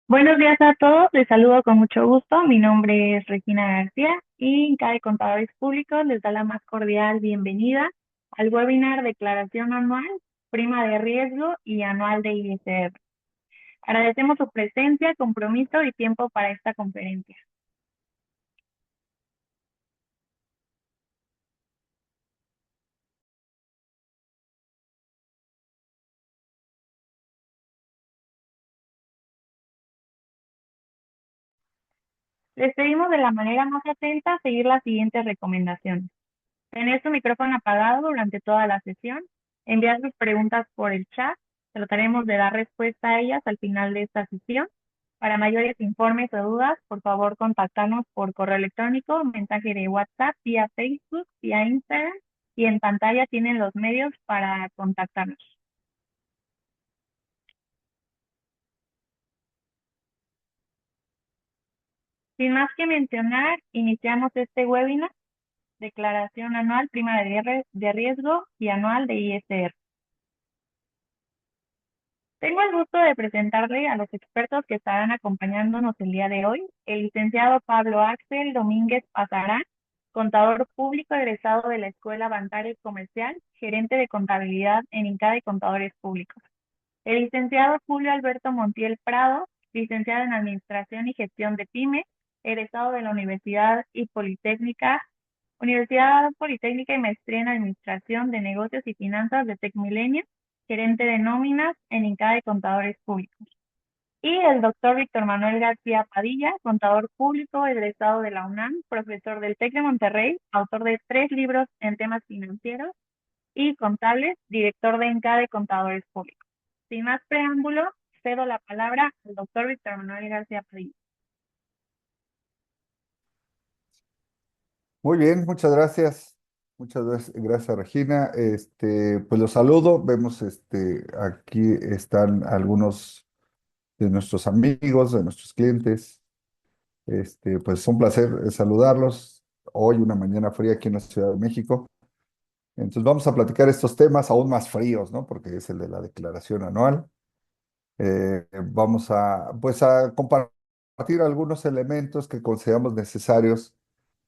Buenos días a todos, les saludo con mucho gusto. Mi nombre es Regina García y Inca de Contadores Públicos les da la más cordial bienvenida al webinar Declaración Anual, Prima de Riesgo y Anual de ISR. Agradecemos su presencia, compromiso y tiempo para esta conferencia. Les pedimos de la manera más atenta seguir las siguientes recomendaciones. Tener su micrófono apagado durante toda la sesión, enviar sus preguntas por el chat, trataremos de dar respuesta a ellas al final de esta sesión. Para mayores informes o dudas, por favor contactarnos por correo electrónico, mensaje de WhatsApp, vía Facebook, vía Instagram y en pantalla tienen los medios para contactarnos. Sin más que mencionar, iniciamos este webinar, Declaración Anual, Prima de Riesgo y Anual de ISR. Tengo el gusto de presentarle a los expertos que estarán acompañándonos el día de hoy. El licenciado Pablo Axel Domínguez Pazarán, contador público egresado de la Escuela Bancaria y Comercial, gerente de contabilidad en INCADE Contadores Públicos. El licenciado Julio Alberto Montiel Prado, licenciado en Administración y Gestión de Pymes, egresado de la Universidad Politécnica y Maestría en Administración de Negocios y Finanzas de TecMilenio, gerente de nóminas en INCADE Contadores Públicos. Y el doctor Víctor Manuel García Padilla, contador público, egresado de la UNAM, profesor del TEC de Monterrey, autor de 3 libros en temas financieros y contables, director de INCADE Contadores Públicos. Sin más preámbulo, cedo la palabra al doctor Víctor Manuel García Padilla. Muy bien, muchas gracias. Muchas gracias, Regina. Pues los saludo. Vemos, aquí están algunos de nuestros amigos, de nuestros clientes. Pues es un placer saludarlos. Hoy, una mañana fría aquí en la Ciudad de México. Entonces vamos a platicar estos temas aún más fríos, ¿no? Porque es el de la declaración anual. Vamos pues a compartir algunos elementos que consideramos necesarios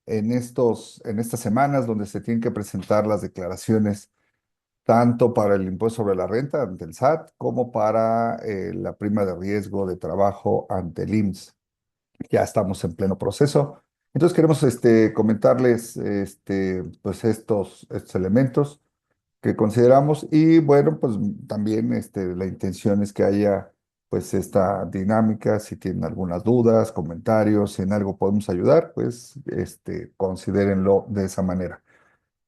en estas semanas donde se tienen que presentar las declaraciones tanto para el impuesto sobre la renta ante el SAT como para la prima de riesgo de trabajo ante el IMSS. Ya estamos en pleno proceso. Entonces queremos comentarles pues estos elementos que consideramos y bueno, pues también la intención es que haya pues esta dinámica, si tienen algunas dudas, comentarios, si en algo podemos ayudar, pues considérenlo de esa manera.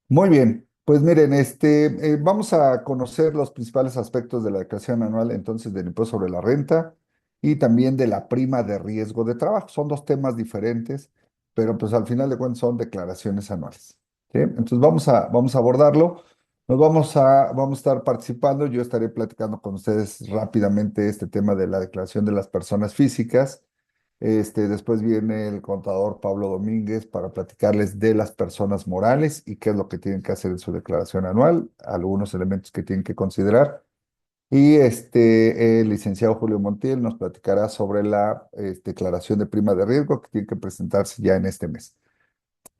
Muy bien, pues miren, vamos a conocer los principales aspectos de la declaración anual entonces del impuesto sobre la renta y también de la prima de riesgo de trabajo. Son dos temas diferentes, pero pues al final de cuentas son declaraciones anuales. ¿Sí? Entonces vamos a abordarlo. Vamos a estar participando. Yo estaré platicando con ustedes rápidamente este tema de la declaración de las personas físicas. Después viene el contador Pablo Domínguez para platicarles de las personas morales y qué es lo que tienen que hacer en su declaración anual, algunos elementos que tienen que considerar. Y el licenciado Julio Montiel nos platicará sobre la declaración de prima de riesgo que tiene que presentarse ya en este mes.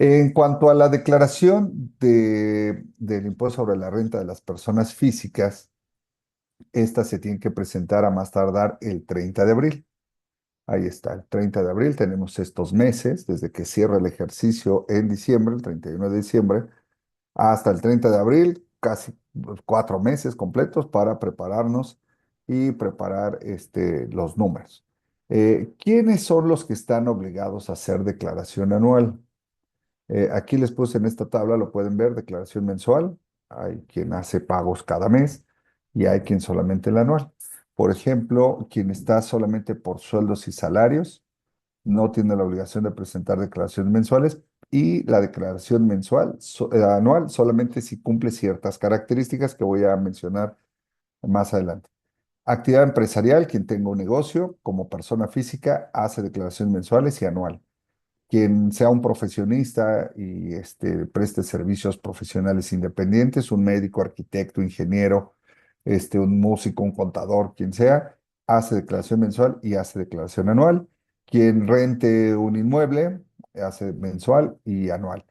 En cuanto a la declaración del impuesto sobre la renta de las personas físicas, esta se tiene que presentar a más tardar el 30 de abril. Ahí está, el 30 de abril tenemos estos meses, desde que cierra el ejercicio en diciembre, el 31 de diciembre, hasta el 30 de abril, casi 4 meses completos para prepararnos y preparar los números. ¿Quiénes son los que están obligados a hacer declaración anual? Aquí les puse en esta tabla, lo pueden ver, declaración mensual. Hay quien hace pagos cada mes y hay quien solamente el anual. Por ejemplo, quien está solamente por sueldos y salarios no tiene la obligación de presentar declaraciones mensuales y la declaración anual solamente si cumple ciertas características que voy a mencionar más adelante. Actividad empresarial, quien tenga un negocio como persona física hace declaraciones mensuales y anual. Quien sea un profesionista y preste servicios profesionales independientes, un médico, arquitecto, ingeniero, un músico, un contador, quien sea, hace declaración mensual y hace declaración anual. Quien rente un inmueble hace mensual y anual.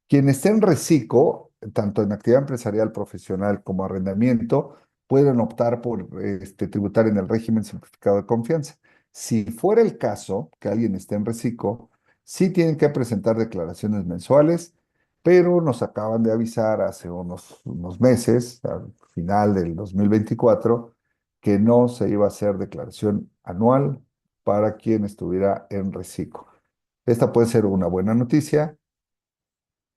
Quien esté en reciclo, tanto en actividad empresarial, profesional como arrendamiento, pueden optar por tributar en el régimen simplificado de confianza. Si fuera el caso que alguien esté en reciclo, sí tienen que presentar declaraciones mensuales, pero nos acaban de avisar hace unos meses, al final del 2024, que no se iba a hacer declaración anual para quien estuviera en reciclo. Esta puede ser una buena noticia,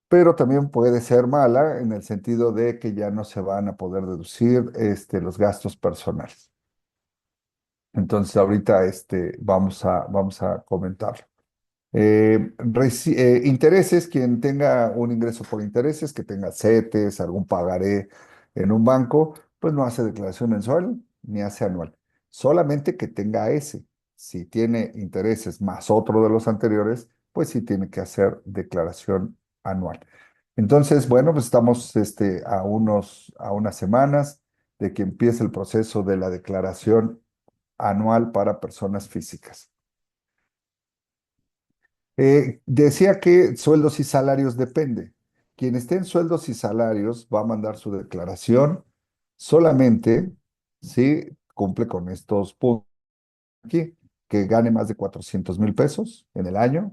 pero también puede ser mala en el sentido de que ya no se van a poder deducir los gastos personales. Entonces, ahorita vamos a comentarlo. Intereses, quien tenga un ingreso por intereses, que tenga CETES, algún pagaré en un banco, pues no hace declaración mensual ni hace anual. Solamente que tenga ese. Si tiene intereses más otro de los anteriores, pues sí tiene que hacer declaración anual. Entonces, bueno, pues estamos a unas semanas de que empiece el proceso de la declaración anual para personas físicas. Decía que sueldos y salarios depende. Quien esté en sueldos y salarios va a mandar su declaración solamente si cumple con estos puntos aquí, que gane más de 400,000 pesos en el año,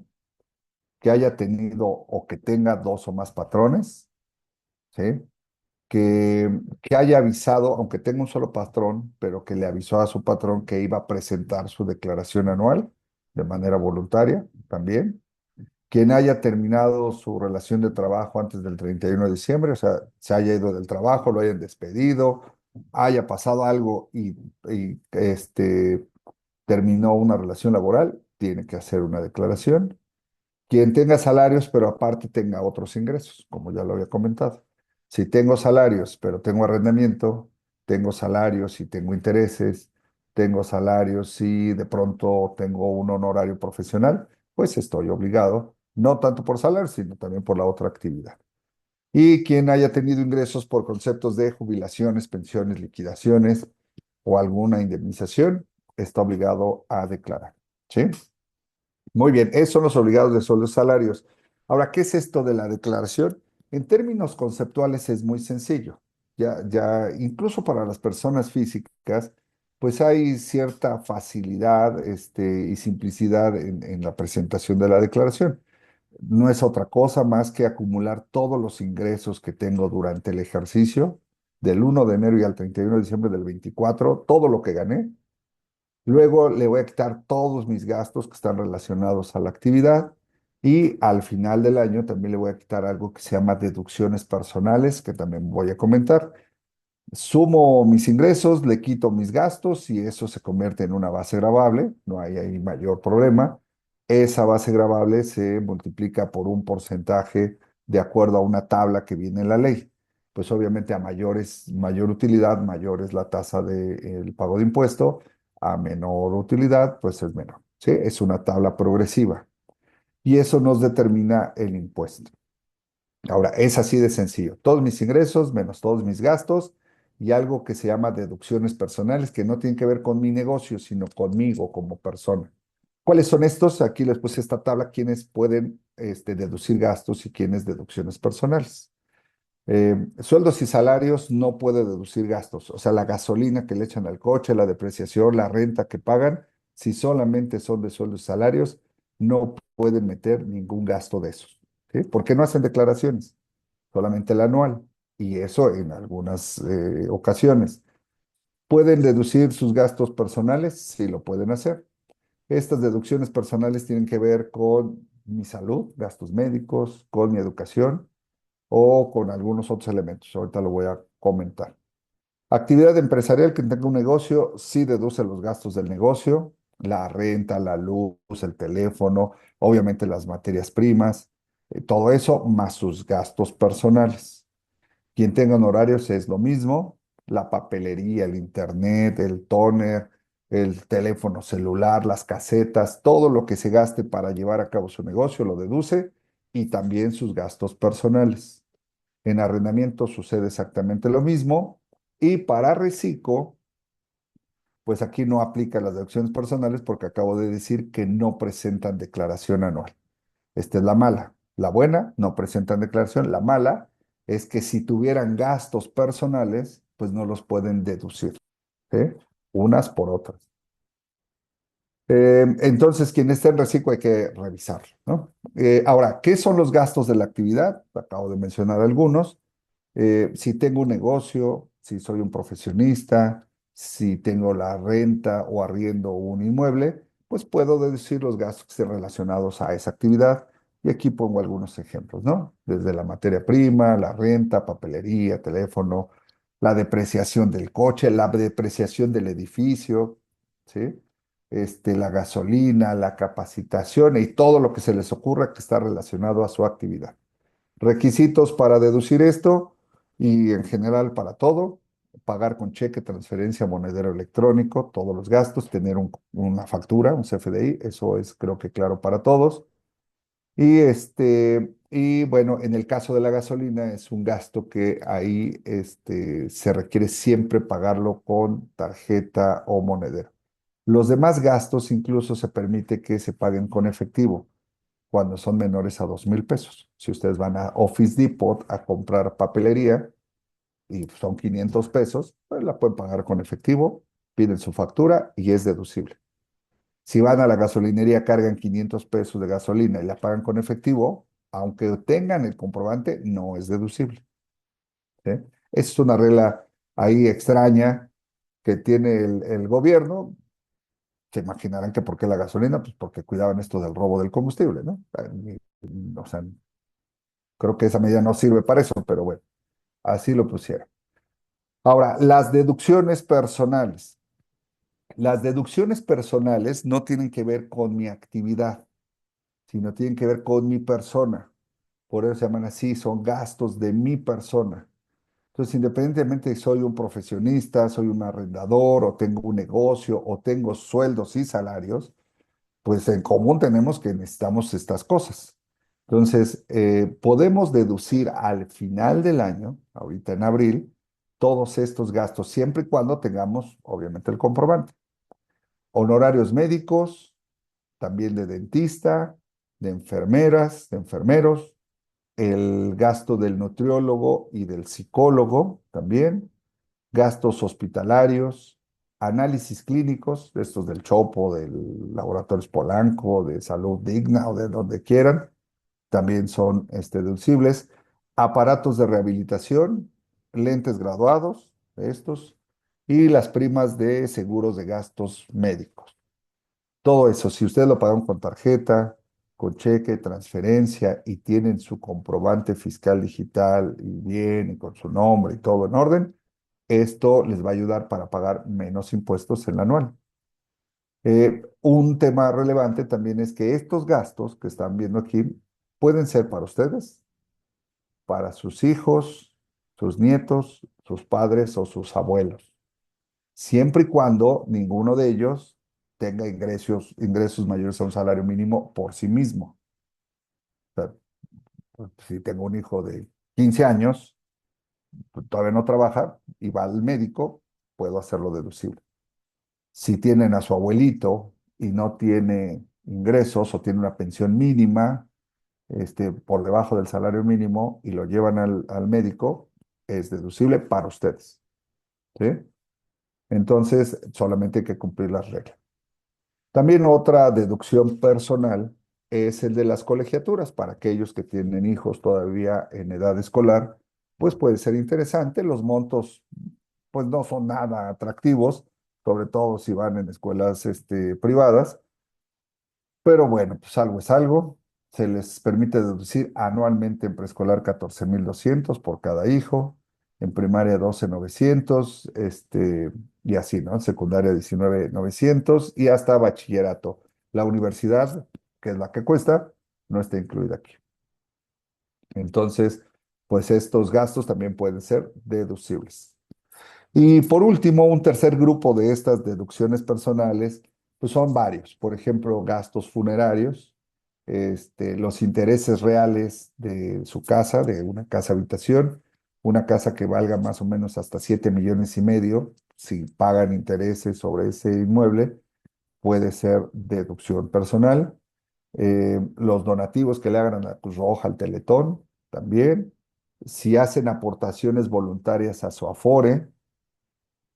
que haya tenido o que tenga dos o más patrones, ¿sí? Que haya avisado, aunque tenga un solo patrón, pero que le avisó a su patrón que iba a presentar su declaración anual de manera voluntaria también. Quien haya terminado su relación de trabajo antes del 31 de diciembre, o sea, se haya ido del trabajo, lo hayan despedido, haya pasado algo y terminó una relación laboral, tiene que hacer una declaración. Quien tenga salarios, pero aparte tenga otros ingresos, como ya lo había comentado. Si tengo salarios, pero tengo arrendamiento, tengo salarios y tengo intereses, tengo salarios y de pronto tengo un honorario profesional, pues estoy obligado, no tanto por salario, sino también por la otra actividad. Y quien haya tenido ingresos por conceptos de jubilaciones, pensiones, liquidaciones o alguna indemnización, está obligado a declarar. ¿Sí? Muy bien, esos son los obligados de sueldos y salarios. Ahora, ¿qué es esto de la declaración? En términos conceptuales es muy sencillo. Incluso para las personas físicas, pues hay cierta facilidad, y simplicidad en la presentación de la declaración. No es otra cosa más que acumular todos los ingresos que tengo durante el ejercicio, del 1 de enero y al 31 de diciembre del 24, todo lo que gané. Luego le voy a quitar todos mis gastos que están relacionados a la actividad y al final del año también le voy a quitar algo que se llama deducciones personales, que también voy a comentar. Sumo mis ingresos, le quito mis gastos y eso se convierte en una base gravable, no hay ahí mayor problema. Esa base gravable se multiplica por un porcentaje de acuerdo a una tabla que viene en la ley. Pues obviamente mayor utilidad, mayor es la tasa del pago de impuesto, a menor utilidad, pues es menor. ¿Sí? Es una tabla progresiva y eso nos determina el impuesto. Ahora, es así de sencillo. Todos mis ingresos menos todos mis gastos y algo que se llama deducciones personales que no tienen que ver con mi negocio, sino conmigo como persona. ¿Cuáles son estos? Aquí les puse esta tabla, quienes pueden deducir gastos y quiénes deducciones personales. Sueldos y salarios no puede deducir gastos, o sea, la gasolina que le echan al coche, la depreciación, la renta que pagan, si solamente son de sueldos y salarios, no pueden meter ningún gasto de esos. ¿Sí? ¿Por qué no hacen declaraciones? Solamente el anual, y eso en algunas ocasiones. ¿Pueden deducir sus gastos personales? Sí, lo pueden hacer. Estas deducciones personales tienen que ver con mi salud, gastos médicos, con mi educación o con algunos otros elementos. Ahorita lo voy a comentar. Actividad empresarial, quien tenga un negocio, sí deduce los gastos del negocio, la renta, la luz, el teléfono, obviamente las materias primas, todo eso más sus gastos personales. Quien tenga honorarios es lo mismo, la papelería, el internet, el tóner, el teléfono celular, las casetas, todo lo que se gaste para llevar a cabo su negocio lo deduce y también sus gastos personales. En arrendamiento sucede exactamente lo mismo. Y para reciclo, Pues aquí no aplican las deducciones personales porque acabo de decir que no presentan declaración anual. Esta es la mala. La buena, no presentan declaración. La mala es que si tuvieran gastos personales, pues no los pueden deducir, ¿sí? Unas por otras. Entonces, quien esté en reciclo hay que revisarlo, ¿no? Ahora, ¿qué son los gastos de la actividad? Acabo de mencionar algunos. Si tengo un negocio, si soy un profesionista, si tengo la renta o arriendo un inmueble, pues puedo deducir los gastos que estén relacionados a esa actividad. Y aquí pongo algunos ejemplos, ¿no? Desde la materia prima, la renta, papelería, teléfono, la depreciación del coche, la depreciación del edificio, ¿sí? La gasolina, la capacitación y todo lo que se les ocurra que está relacionado a su actividad. Requisitos para deducir esto y en general para todo: pagar con cheque, transferencia, monedero electrónico, todos los gastos, tener una factura, un CFDI, eso es creo que claro para todos. Y bueno, en el caso de la gasolina es un gasto que ahí se requiere siempre pagarlo con tarjeta o monedero. Los demás gastos incluso se permite que se paguen con efectivo cuando son menores a 2,000 pesos. Si ustedes van a Office Depot a comprar papelería y son 500 pesos, pues la pueden pagar con efectivo, piden su factura y es deducible. Si van a la gasolinería, cargan 500 pesos de gasolina y la pagan con efectivo, aunque tengan el comprobante, no es deducible, ¿sí? Esa es una regla ahí extraña que tiene el gobierno. Se imaginarán que por qué la gasolina, pues porque cuidaban esto del robo del combustible, ¿no? O sea, creo que esa medida no sirve para eso, pero bueno, así lo pusieron. Ahora, las deducciones personales. Las deducciones personales no tienen que ver con mi actividad, sino tienen que ver con mi persona. Por eso se llaman así, son gastos de mi persona. Entonces, independientemente si soy un profesionista, soy un arrendador, o tengo un negocio, o tengo sueldos y salarios, pues en común tenemos que necesitamos estas cosas. Entonces, podemos deducir al final del año, ahorita en abril, todos estos gastos, siempre y cuando tengamos, obviamente, el comprobante. Honorarios médicos, también de dentista, de enfermeras, de enfermeros, el gasto del nutriólogo y del psicólogo también, gastos hospitalarios, análisis clínicos, estos del Chopo, del Laboratorios Polanco, de Salud Digna o de donde quieran, también son deducibles. Aparatos de rehabilitación, lentes graduados, estos, y las primas de seguros de gastos médicos. Todo eso, si ustedes lo pagaron con tarjeta, con cheque, transferencia y tienen su comprobante fiscal digital y bien, y con su nombre y todo en orden, esto les va a ayudar para pagar menos impuestos en la anual. Un tema relevante también es que estos gastos que están viendo aquí pueden ser para ustedes, para sus hijos, sus nietos, sus padres o sus abuelos, siempre y cuando ninguno de ellos tenga ingresos mayores a un salario mínimo por sí mismo. O sea, pues, si tengo un hijo de 15 años, pues, todavía no trabaja y va al médico, puedo hacerlo deducible. Si tienen a su abuelito y no tiene ingresos o tiene una pensión mínima, por debajo del salario mínimo y lo llevan al médico, es deducible para ustedes, ¿sí? Entonces, solamente hay que cumplir las reglas. También otra deducción personal es el de las colegiaturas. Para aquellos que tienen hijos todavía en edad escolar, pues puede ser interesante. Los montos, pues no son nada atractivos, sobre todo si van en escuelas privadas. Pero bueno, pues algo es algo. Se les permite deducir anualmente en preescolar 14,200 por cada hijo, en primaria 12,900, y así, ¿no? En secundaria 19,900 y hasta bachillerato. La universidad, que es la que cuesta, no está incluida aquí. Entonces, pues estos gastos también pueden ser deducibles. Y por último, un tercer grupo de estas deducciones personales, pues son varios. Por ejemplo, gastos funerarios, los intereses reales de su casa, de una casa habitación, una casa que valga más o menos hasta 7,5 millones, si pagan intereses sobre ese inmueble, puede ser deducción personal. Los donativos que le hagan a la Cruz Roja, al Teletón, también. Si hacen aportaciones voluntarias a su Afore,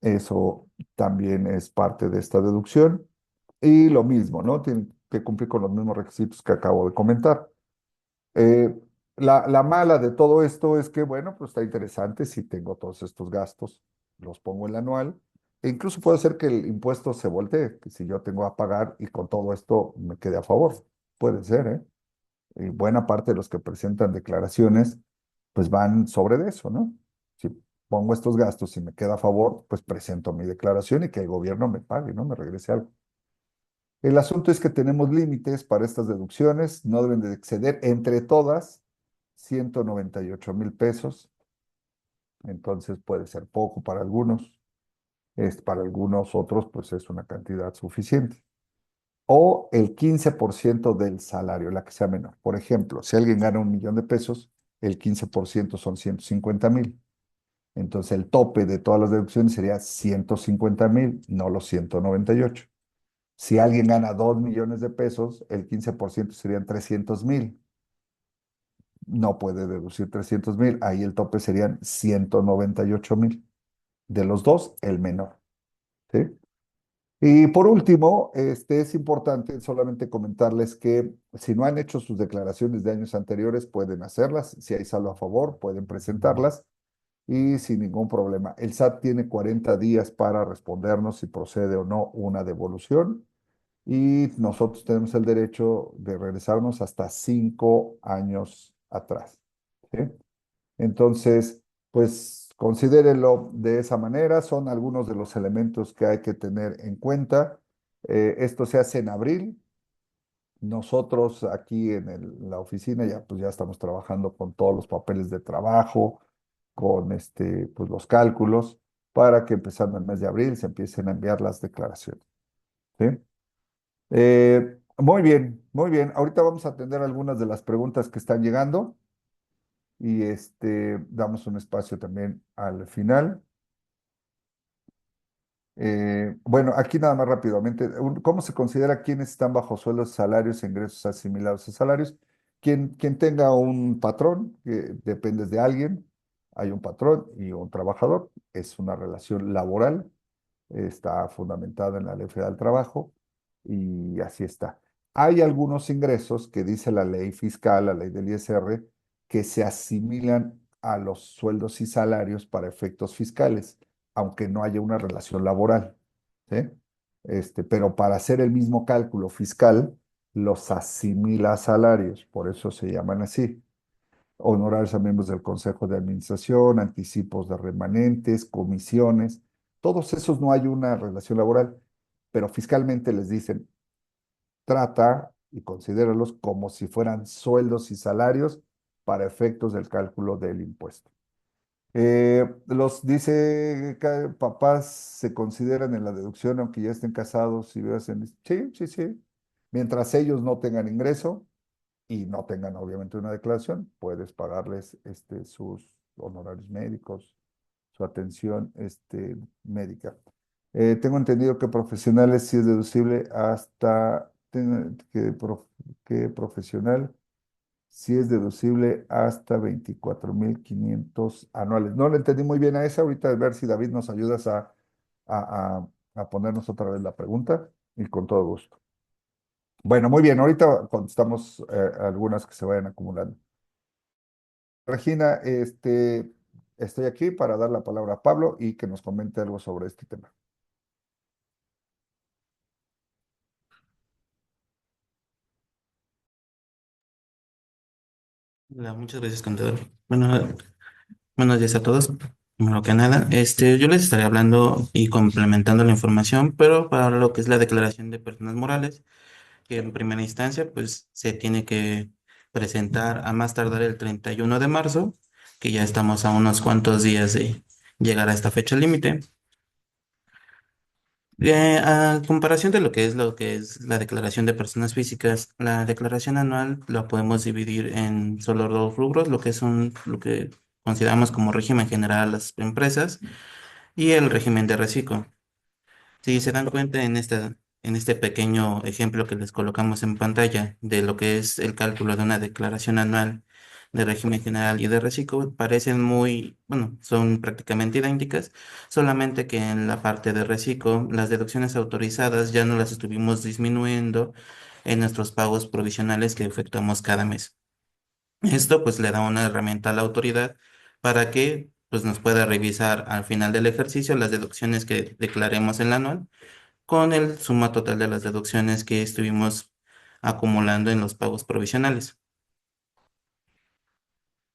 eso también es parte de esta deducción. Y lo mismo, ¿no? Tienen que cumplir con los mismos requisitos que acabo de comentar. Eh, la mala de todo esto es que, bueno, pues está interesante si tengo todos estos gastos, los pongo en el anual, e incluso puede ser que el impuesto se voltee, que si yo tengo a pagar y con todo esto me quede a favor. Puede ser, ¿eh? Y buena parte de los que presentan declaraciones, pues van sobre de eso, ¿no? Si pongo estos gastos y me queda a favor, pues presento mi declaración y que el gobierno me pague, ¿no? Me regrese algo. El asunto es que tenemos límites para estas deducciones, no deben de exceder entre todas 198,000 pesos, entonces puede ser poco para algunos, para algunos otros pues es una cantidad suficiente. O el 15% del salario, la que sea menor. Por ejemplo, si alguien gana 1 millón de pesos, el 15% son 150,000. Entonces el tope de todas las deducciones sería 150,000, no los 198. Si alguien gana 2 millones de pesos, el 15% serían 300,000. No puede deducir 300,000. Ahí el tope serían 198,000. De los dos, el menor. ¿Sí? Y por último, es importante solamente comentarles que si no han hecho sus declaraciones de años anteriores, pueden hacerlas. Si hay saldo a favor, pueden presentarlas y sin ningún problema. El SAT tiene 40 días para respondernos si procede o no una devolución. Y nosotros tenemos el derecho de regresarnos hasta 5 años atrás. ¿Sí? Entonces, pues considérenlo de esa manera. Son algunos de los elementos que hay que tener en cuenta. Esto se hace en abril. Nosotros aquí en la oficina ya, pues ya estamos trabajando con todos los papeles de trabajo, con pues los cálculos, para que empezando el mes de abril se empiecen a enviar las declaraciones. ¿Sí? Muy bien, muy bien. Ahorita vamos a atender algunas de las preguntas que están llegando y damos un espacio también al final. Bueno, aquí nada más rápidamente, ¿cómo se considera quienes están bajo sueldos, salarios e ingresos asimilados a salarios? Quien tenga un patrón, que depende de alguien, hay un patrón y un trabajador, es una relación laboral, está fundamentada en la Ley Federal del Trabajo y así está. Hay algunos ingresos que dice la ley fiscal, la ley del ISR, que se asimilan a los sueldos y salarios para efectos fiscales, aunque no haya una relación laboral, ¿sí? Pero para hacer el mismo cálculo fiscal, los asimila a salarios, por eso se llaman así. Honorarios a miembros del Consejo de Administración, anticipos de remanentes, comisiones, todos esos no hay una relación laboral, pero fiscalmente les dicen, trata y considéralos como si fueran sueldos y salarios para efectos del cálculo del impuesto. Dice que papás se consideran en la deducción aunque ya estén casados y vean, sí, sí, sí. Mientras ellos no tengan ingreso y no tengan obviamente una declaración, puedes pagarles sus honorarios médicos, su atención médica. Tengo entendido que profesionales sí es deducible que profesional sí es deducible hasta 24,500 anuales. No le entendí muy bien a esa, ahorita a ver si David nos ayudas a, a ponernos otra vez la pregunta y con todo gusto. Bueno, muy bien, ahorita contestamos algunas que se vayan acumulando. Regina, estoy aquí para dar la palabra a Pablo y que nos comente algo sobre este tema. Hola, muchas gracias, contador. Bueno, buenos días a todos. Primero que nada, yo les estaré hablando y complementando la información, pero para lo que es la declaración de personas morales, que en primera instancia, pues se tiene que presentar a más tardar el 31 de marzo, que ya estamos a unos cuantos días de llegar a esta fecha límite. A comparación de lo que es la declaración de personas físicas, la declaración anual la podemos dividir en solo dos rubros, lo que consideramos como régimen general a las empresas y el régimen de reciclo. Si se dan cuenta en este pequeño ejemplo que les colocamos en pantalla de lo que es el cálculo de una declaración anual de régimen general y de reciclo, parecen muy, bueno, son prácticamente idénticas, solamente que en la parte de reciclo, las deducciones autorizadas ya no las estuvimos disminuyendo en nuestros pagos provisionales que efectuamos cada mes. Esto pues le da una herramienta a la autoridad para que pues nos pueda revisar al final del ejercicio las deducciones que declaremos en la anual con el suma total de las deducciones que estuvimos acumulando en los pagos provisionales.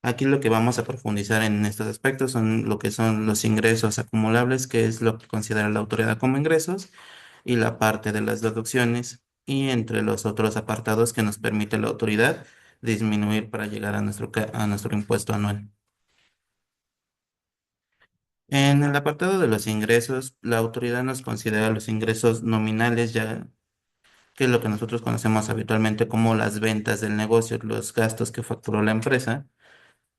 Aquí lo que vamos a profundizar en estos aspectos son lo que son los ingresos acumulables, que es lo que considera la autoridad como ingresos, y la parte de las deducciones, y entre los otros apartados que nos permite la autoridad disminuir para llegar a a nuestro impuesto anual. En el apartado de los ingresos, la autoridad nos considera los ingresos nominales, ya que es lo que nosotros conocemos habitualmente como las ventas del negocio, los gastos que facturó la empresa,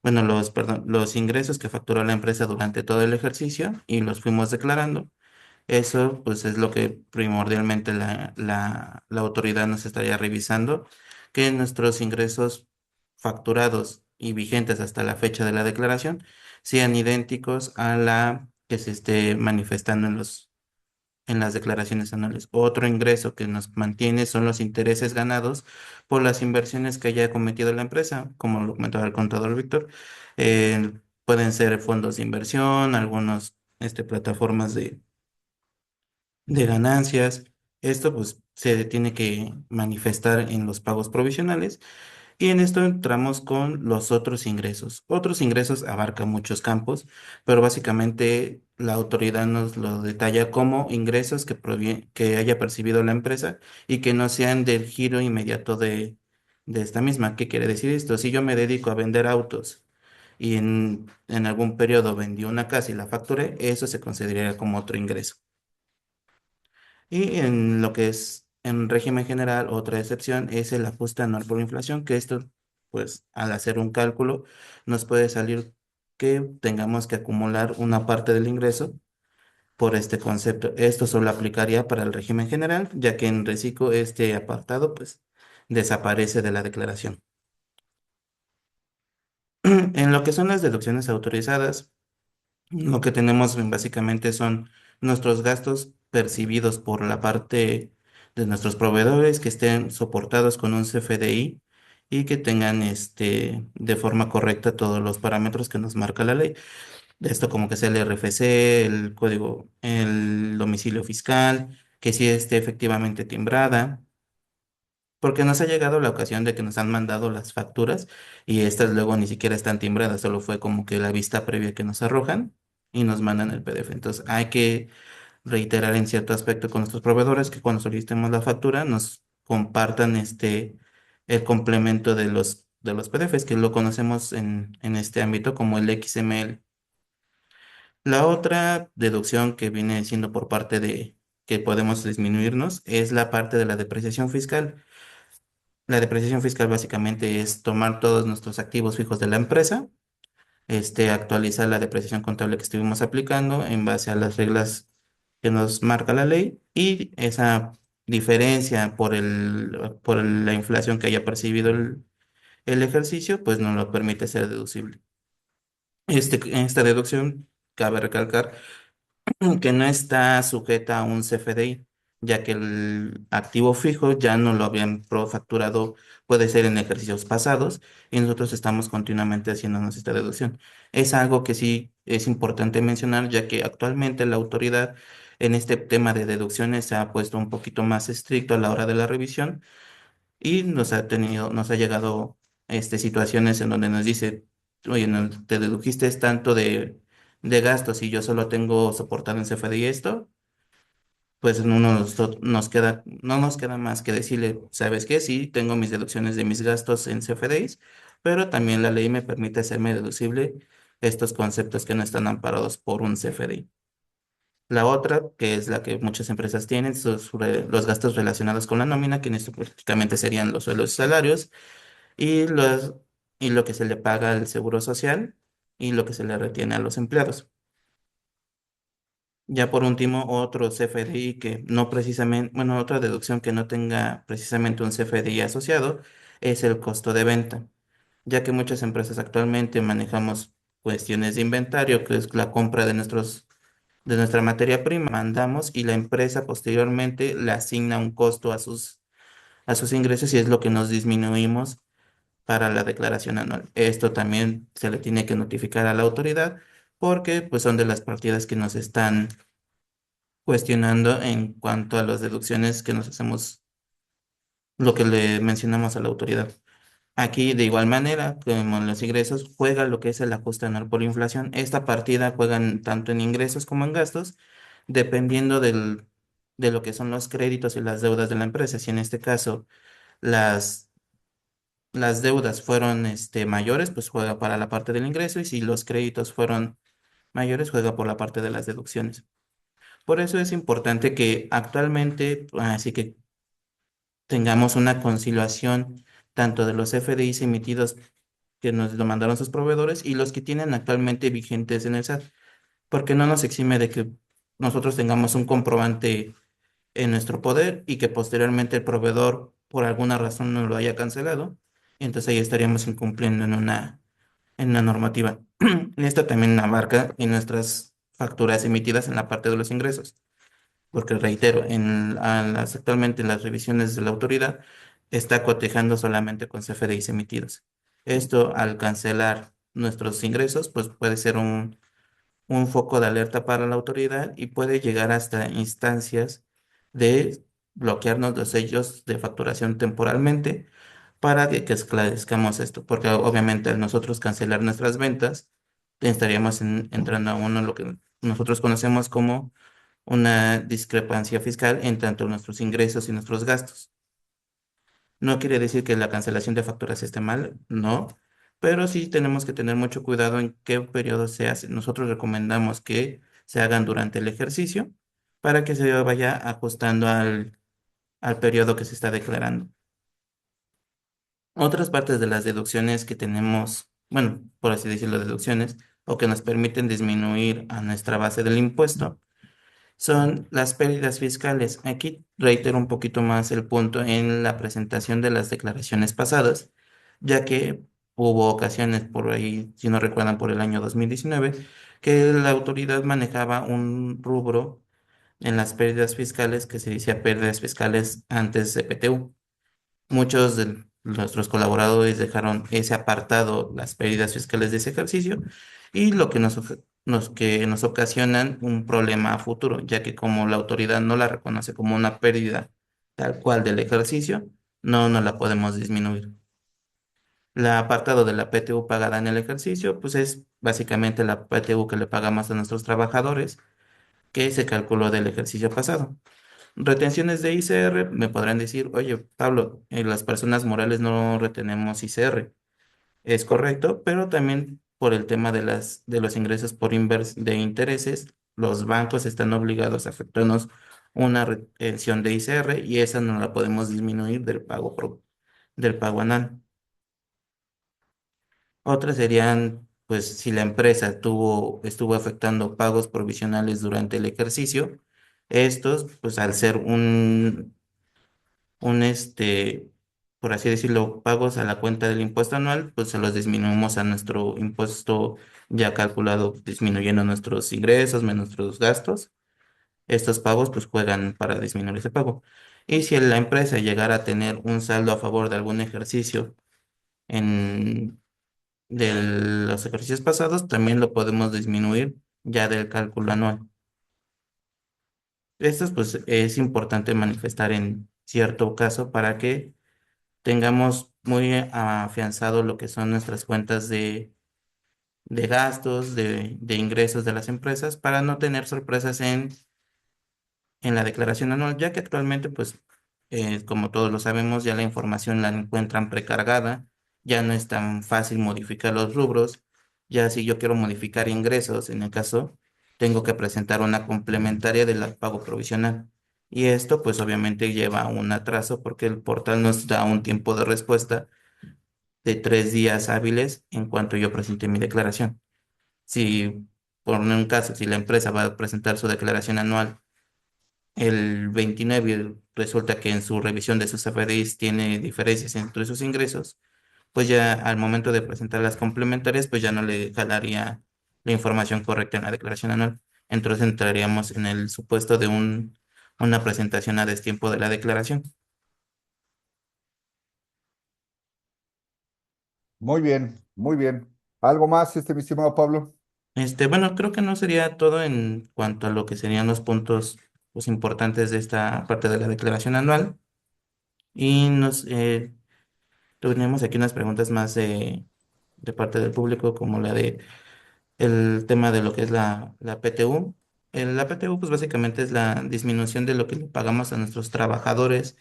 bueno, perdón, los ingresos que facturó la empresa durante todo el ejercicio y los fuimos declarando. Eso, pues, es lo que primordialmente la autoridad nos estaría revisando, que nuestros ingresos facturados y vigentes hasta la fecha de la declaración sean idénticos a la que se esté manifestando en las declaraciones anuales. Otro ingreso que nos mantiene son los intereses ganados por las inversiones que haya cometido la empresa, como lo comentaba el contador Víctor. Pueden ser fondos de inversión, algunos plataformas de ganancias. Esto pues se tiene que manifestar en los pagos provisionales y en esto entramos con los otros ingresos. Otros ingresos abarcan muchos campos, pero básicamente la autoridad nos lo detalla como ingresos que haya percibido la empresa y que no sean del giro inmediato de esta misma. ¿Qué quiere decir esto? Si yo me dedico a vender autos y en algún periodo vendí una casa y la facturé, eso se consideraría como otro ingreso. Y en lo que es en régimen general, otra excepción es el ajuste anual por inflación, que esto, pues, al hacer un cálculo, nos puede salir que tengamos que acumular una parte del ingreso por este concepto. Esto solo aplicaría para el régimen general, ya que en reciclo este apartado, pues, desaparece de la declaración. En lo que son las deducciones autorizadas, lo que tenemos básicamente son nuestros gastos percibidos por la parte de nuestros proveedores que estén soportados con un CFDI y que tengan de forma correcta todos los parámetros que nos marca la ley. Esto como que sea el RFC, el código, el domicilio fiscal, que sí esté efectivamente timbrada. Porque nos ha llegado la ocasión de que nos han mandado las facturas y estas luego ni siquiera están timbradas, solo fue como que la vista previa que nos arrojan y nos mandan el PDF. Entonces hay que reiterar en cierto aspecto con nuestros proveedores que cuando solicitemos la factura nos compartan el complemento de de los PDFs que lo conocemos en este ámbito como el XML. La otra deducción que viene siendo por parte de que podemos disminuirnos es la parte de la depreciación fiscal. La depreciación fiscal básicamente es tomar todos nuestros activos fijos de la empresa, actualizar la depreciación contable que estuvimos aplicando en base a las reglas que nos marca la ley y esa diferencia por la inflación que haya percibido el ejercicio, pues no lo permite ser deducible. Esta deducción, cabe recalcar, que no está sujeta a un CFDI, ya que el activo fijo ya no lo habían facturado, puede ser en ejercicios pasados, y nosotros estamos continuamente haciéndonos esta deducción. Es algo que sí es importante mencionar, ya que actualmente la autoridad en este tema de deducciones se ha puesto un poquito más estricto a la hora de la revisión y nos ha llegado situaciones en donde nos dice, oye, no, te dedujiste tanto de gastos y yo solo tengo soportado en CFDI esto, pues no nos queda más que decirle, ¿sabes qué? Sí, tengo mis deducciones de mis gastos en CFDIs, pero también la ley me permite hacerme deducible estos conceptos que no están amparados por un CFDI. La otra, que es la que muchas empresas tienen, son sobre los gastos relacionados con la nómina, que en esto prácticamente serían los sueldos y salarios, y, y lo que se le paga al seguro social y lo que se le retiene a los empleados. Ya por último, otro CFDI que no precisamente, bueno, otra deducción que no tenga precisamente un CFDI asociado es el costo de venta, ya que muchas empresas actualmente manejamos cuestiones de inventario, que es la compra de nuestra materia prima, mandamos y la empresa posteriormente le asigna un costo a sus ingresos y es lo que nos disminuimos para la declaración anual. Esto también se le tiene que notificar a la autoridad porque pues son de las partidas que nos están cuestionando en cuanto a las deducciones que nos hacemos, lo que le mencionamos a la autoridad. Aquí, de igual manera, como en los ingresos, juega lo que es el ajuste anual por inflación. Esta partida juegan tanto en ingresos como en gastos, dependiendo de lo que son los créditos y las deudas de la empresa. Si en este caso las, las deudas fueron mayores, pues juega para la parte del ingreso, y si los créditos fueron mayores, juega por la parte de las deducciones. Por eso es importante que actualmente, así que tengamos una conciliación tanto de los FDIs emitidos que nos lo mandaron sus proveedores y los que tienen actualmente vigentes en el SAT, porque no nos exime de que nosotros tengamos un comprobante en nuestro poder y que posteriormente el proveedor por alguna razón no lo haya cancelado, y entonces ahí estaríamos incumpliendo en una normativa. Esto también abarca en nuestras facturas emitidas en la parte de los ingresos, porque reitero, actualmente en las revisiones de la autoridad está cotejando solamente con CFDIs emitidos. Esto, al cancelar nuestros ingresos, pues puede ser un foco de alerta para la autoridad y puede llegar hasta instancias de bloquearnos los sellos de facturación temporalmente para que esclarezcamos esto, porque obviamente al nosotros cancelar nuestras ventas, estaríamos entrando a uno lo que nosotros conocemos como una discrepancia fiscal en tanto nuestros ingresos y nuestros gastos. No quiere decir que la cancelación de facturas esté mal, no, pero sí tenemos que tener mucho cuidado en qué periodo se hace. Nosotros recomendamos que se hagan durante el ejercicio para que se vaya ajustando al periodo que se está declarando. Otras partes de las deducciones que tenemos, bueno, por así decirlo, deducciones, o que nos permiten disminuir a nuestra base del impuesto, son las pérdidas fiscales. Aquí reitero un poquito más el punto en la presentación de las declaraciones pasadas, ya que hubo ocasiones por ahí, si no recuerdan, por el año 2019, que la autoridad manejaba un rubro en las pérdidas fiscales que se decía pérdidas fiscales antes de PTU. Muchos de nuestros colaboradores dejaron ese apartado, las pérdidas fiscales de ese ejercicio, y lo que que nos ocasionan un problema a futuro, ya que como la autoridad no la reconoce como una pérdida tal cual del ejercicio, no la podemos disminuir. La apartado de la PTU pagada en el ejercicio, pues es básicamente la PTU que le pagamos a nuestros trabajadores, que se calculó del ejercicio pasado. Retenciones de ICR, me podrán decir, oye, Pablo, las personas morales no retenemos ICR. Es correcto, pero también por el tema de los ingresos por de intereses, los bancos están obligados a efectuarnos una retención de ICR y esa no la podemos disminuir del pago anual. Otras serían, pues, si la empresa estuvo efectuando pagos provisionales durante el ejercicio, estos, pues, al ser un por así decirlo, pagos a la cuenta del impuesto anual, pues se los disminuimos a nuestro impuesto ya calculado, disminuyendo nuestros ingresos menos nuestros gastos. Estos pagos pues juegan para disminuir ese pago. Y si la empresa llegara a tener un saldo a favor de algún ejercicio en de los ejercicios pasados, también lo podemos disminuir ya del cálculo anual. Esto pues es importante manifestar en cierto caso para que tengamos muy afianzado lo que son nuestras cuentas de gastos, de ingresos de las empresas, para no tener sorpresas en la declaración anual, ya que actualmente, pues, como todos lo sabemos, ya la información la encuentran precargada, ya no es tan fácil modificar los rubros, ya si yo quiero modificar ingresos, en el caso, tengo que presentar una complementaria del pago provisional. Y esto, pues, obviamente lleva un atraso porque el portal nos da un tiempo de respuesta de 3 días hábiles en cuanto yo presente mi declaración. Si por un caso, si la empresa va a presentar su declaración anual el 29 y resulta que en su revisión de sus CFDIs tiene diferencias entre sus ingresos, pues ya al momento de presentar las complementarias, pues ya no le jalaría la información correcta en la declaración anual. Entonces entraríamos en el supuesto de una presentación a destiempo de la declaración. Muy bien, muy bien. ¿Algo más, mi estimado Pablo? Bueno, creo que no sería todo en cuanto a lo que serían los puntos pues, importantes de esta parte de la declaración anual. Y tenemos aquí unas preguntas más de parte del público, como la de el tema de lo que es la PTU. La PTU, pues básicamente es la disminución de lo que le pagamos a nuestros trabajadores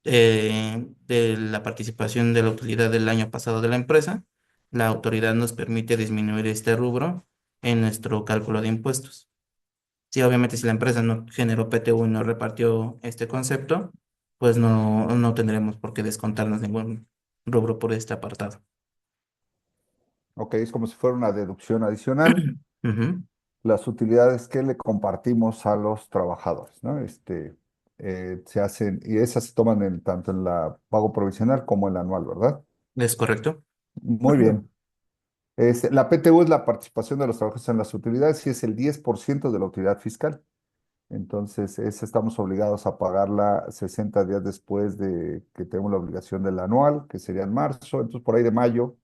de la participación de la utilidad del año pasado de la empresa. La autoridad nos permite disminuir este rubro en nuestro cálculo de impuestos. Sí, obviamente si la empresa no generó PTU y no repartió este concepto, pues no tendremos por qué descontarnos ningún rubro por este apartado. Ok, es como si fuera una deducción adicional, Ujú. las utilidades que le compartimos a los trabajadores, ¿no? Se hacen, y esas se toman tanto en la pago provisional como en la anual, ¿verdad? ¿Es correcto? Muy bien. La PTU es la participación de los trabajadores en las utilidades y es el 10% de la utilidad fiscal. Entonces, esa estamos obligados a pagarla 60 días después de que tenemos la obligación del anual, que sería en marzo. Entonces, por ahí de mayo,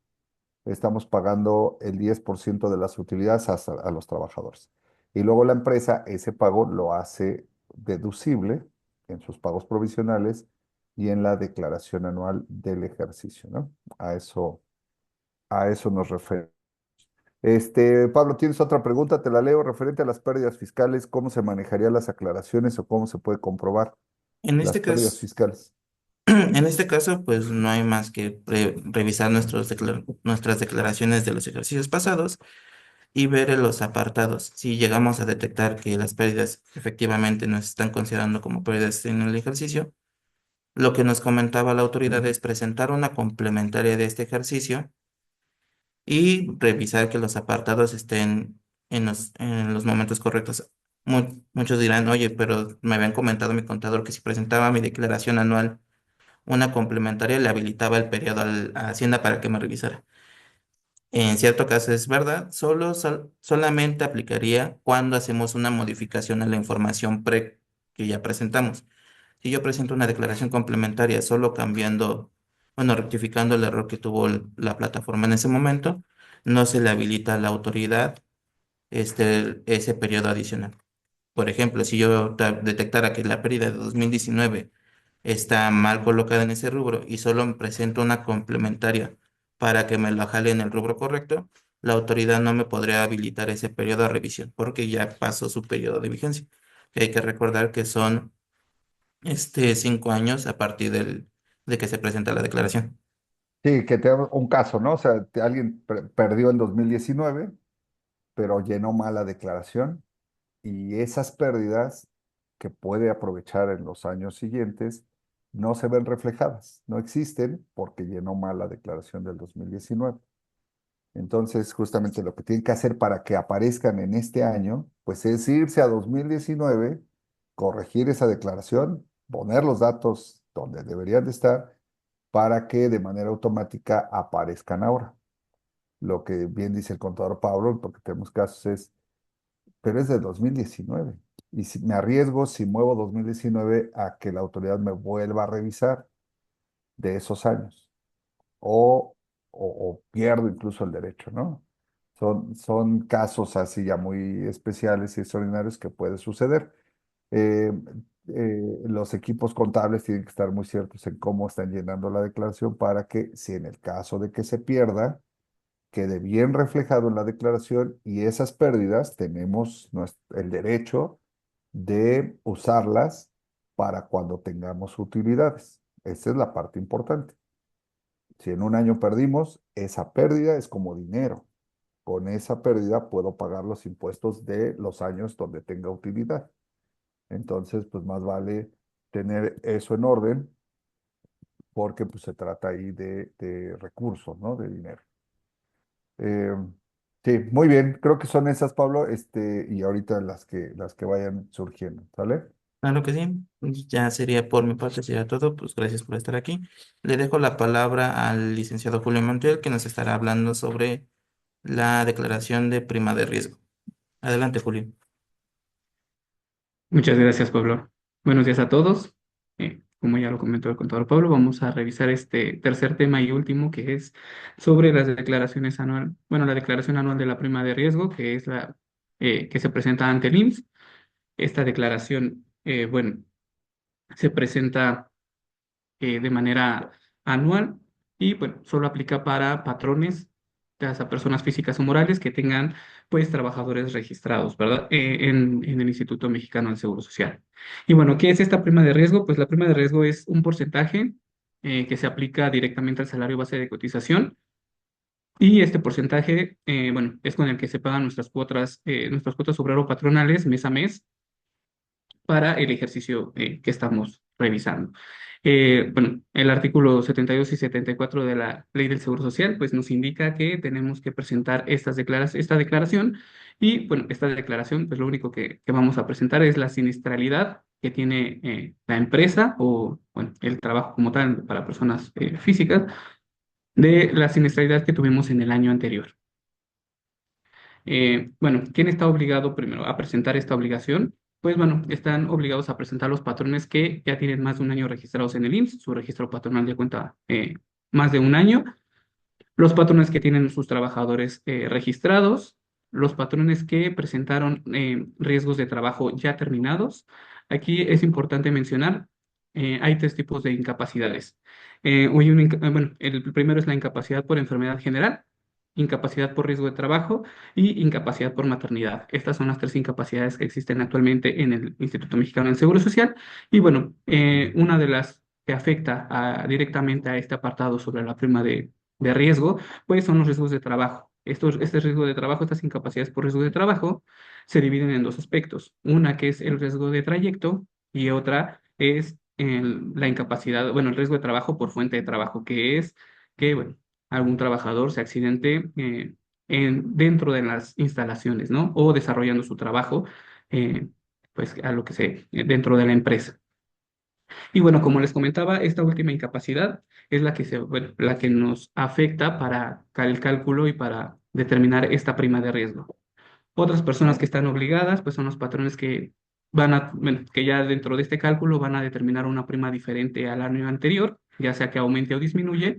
estamos pagando el 10% de las utilidades a los trabajadores. Y luego la empresa ese pago lo hace deducible en sus pagos provisionales y en la declaración anual del ejercicio, ¿no? A eso, a eso nos referimos. Pablo, ¿tienes otra pregunta? Te la leo referente a las pérdidas fiscales. ¿Cómo se manejarían las aclaraciones o cómo se puede comprobar En las este pérdidas caso, fiscales? en este caso, pues no hay más que revisar nuestras declaraciones de los ejercicios pasados y ver en los apartados. Si llegamos a detectar que las pérdidas efectivamente nos están considerando como pérdidas en el ejercicio, lo que nos comentaba la autoridad es presentar una complementaria de este ejercicio y revisar que los apartados estén en los momentos correctos. Muchos dirán, oye, pero me habían comentado mi contador que si presentaba mi declaración anual, una complementaria le habilitaba el periodo a Hacienda para que me revisara. En cierto caso es verdad, solamente aplicaría cuando hacemos una modificación a la información que ya presentamos. Si yo presento una declaración complementaria solo cambiando, bueno, rectificando el error que tuvo la plataforma en ese momento, no se le habilita a la autoridad ese periodo adicional. Por ejemplo, si yo detectara que la pérdida de 2019 está mal colocada en ese rubro y solo me presento una complementaria para que me lo jale en el rubro correcto, la autoridad no me podría habilitar ese periodo de revisión porque ya pasó su periodo de vigencia. Hay que recordar que son 5 años a partir de que se presenta la declaración. Sí, que te un caso, ¿no? O sea, alguien perdió en 2019, pero llenó mal la declaración y esas pérdidas que puede aprovechar en los años siguientes no se ven reflejadas, no existen porque llenó mal la declaración del 2019. Entonces, justamente lo que tienen que hacer para que aparezcan en este año, pues es irse a 2019, corregir esa declaración, poner los datos donde deberían de estar para que de manera automática aparezcan ahora. Lo que bien dice el contador Pablo, porque tenemos casos es, pero es de 2019. Y si me arriesgo, si muevo 2019, a que la autoridad me vuelva a revisar de esos años o pierdo incluso el derecho, ¿no? Son casos así ya muy especiales y extraordinarios que puede suceder. Eh, los equipos contables tienen que estar muy ciertos en cómo están llenando la declaración para que, si en el caso de que se pierda, quede bien reflejado en la declaración y esas pérdidas tenemos el derecho de usarlas para cuando tengamos utilidades. Esa es la parte importante. Si en un año perdimos, esa pérdida es como dinero. Con esa pérdida puedo pagar los impuestos de los años donde tenga utilidad. Entonces, pues más vale tener eso en orden porque pues se trata ahí de recursos, ¿no? De dinero. Eh, Sí, muy bien. Creo que son esas, Pablo, y ahorita las que vayan surgiendo, ¿sale? Claro que sí. Pues ya sería por mi parte, sería todo. Pues gracias por estar aquí. Le dejo la palabra al licenciado Julio Montiel, que nos estará hablando sobre la declaración de prima de riesgo. Adelante, Julio. Muchas gracias, Pablo. Buenos días a todos. Como ya lo comentó el contador Pablo, vamos a revisar este tercer tema y último, que es sobre las declaraciones anual, bueno, la declaración anual de la prima de riesgo, que es la que se presenta ante el IMSS. Esta declaración, bueno, se presenta de manera anual y bueno, solo aplica para patrones, ya sea personas físicas o morales que tengan pues trabajadores registrados, ¿verdad? En el Instituto Mexicano del Seguro Social. Y bueno, ¿qué es esta prima de riesgo? Pues la prima de riesgo es un porcentaje que se aplica directamente al salario base de cotización. Y este porcentaje, bueno, es con el que se pagan nuestras cuotas obrero patronales mes a mes para el ejercicio que estamos revisando. Bueno, el artículo 72 y 74 de la Ley del Seguro Social, pues nos indica que tenemos que presentar esta declaración y, bueno, esta declaración, pues lo único que vamos a presentar es la siniestralidad que tiene la empresa o, bueno, el trabajo como tal para personas físicas de la siniestralidad que tuvimos en el año anterior. Bueno, ¿quién está obligado primero a presentar esta obligación? Pues bueno, están obligados a presentar los patrones que ya tienen más de un año registrados en el IMSS, su registro patronal ya cuenta más de un año, los patrones que tienen sus trabajadores registrados, los patrones que presentaron riesgos de trabajo ya terminados. Aquí es importante mencionar, hay tres tipos de incapacidades. Bueno, el primero es la incapacidad por enfermedad general, incapacidad por riesgo de trabajo y incapacidad por maternidad. Estas son las tres incapacidades que existen actualmente en el Instituto Mexicano del Seguro Social. Y bueno, una de las que afecta directamente a este apartado sobre la prima de riesgo, pues son los riesgos de trabajo. Este riesgo de trabajo, estas incapacidades por riesgo de trabajo, se dividen en dos aspectos. Una que es el riesgo de trayecto y otra es la incapacidad, bueno, el riesgo de trabajo por fuente de trabajo, que es que, bueno, algún trabajador se accidente dentro de las instalaciones, ¿no? O desarrollando su trabajo, pues a lo que dentro de la empresa. Y bueno, como les comentaba, esta última incapacidad es bueno, la que nos afecta para el cálculo y para determinar esta prima de riesgo. Otras personas que están obligadas, pues son los patrones que bueno, que ya dentro de este cálculo van a determinar una prima diferente al año anterior, ya sea que aumente o disminuya,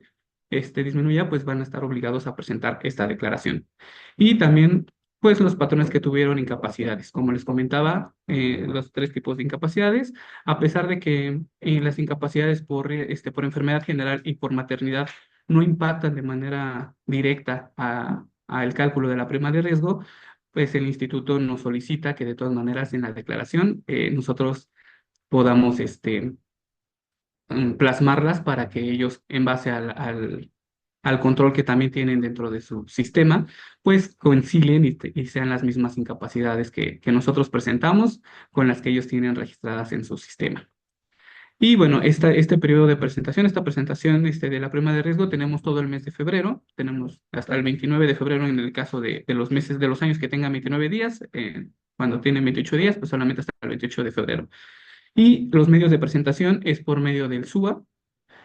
pues van a estar obligados a presentar esta declaración. Y también, pues los patrones que tuvieron incapacidades, como les comentaba, los tres tipos de incapacidades, a pesar de que las incapacidades por enfermedad general y por maternidad no impactan de manera directa al cálculo de la prima de riesgo, pues el instituto nos solicita que de todas maneras en la declaración nosotros podamos plasmarlas para que ellos, en base al control que también tienen dentro de su sistema, pues concilien y sean las mismas incapacidades que nosotros presentamos con las que ellos tienen registradas en su sistema. Y bueno, este periodo de presentación, esta presentación de la prima de riesgo, tenemos todo el mes de febrero, tenemos hasta el 29 de febrero en el caso de los meses de los años que tengan 29 días, cuando tienen 28 días, pues solamente hasta el 28 de febrero. Y los medios de presentación es por medio del SUA,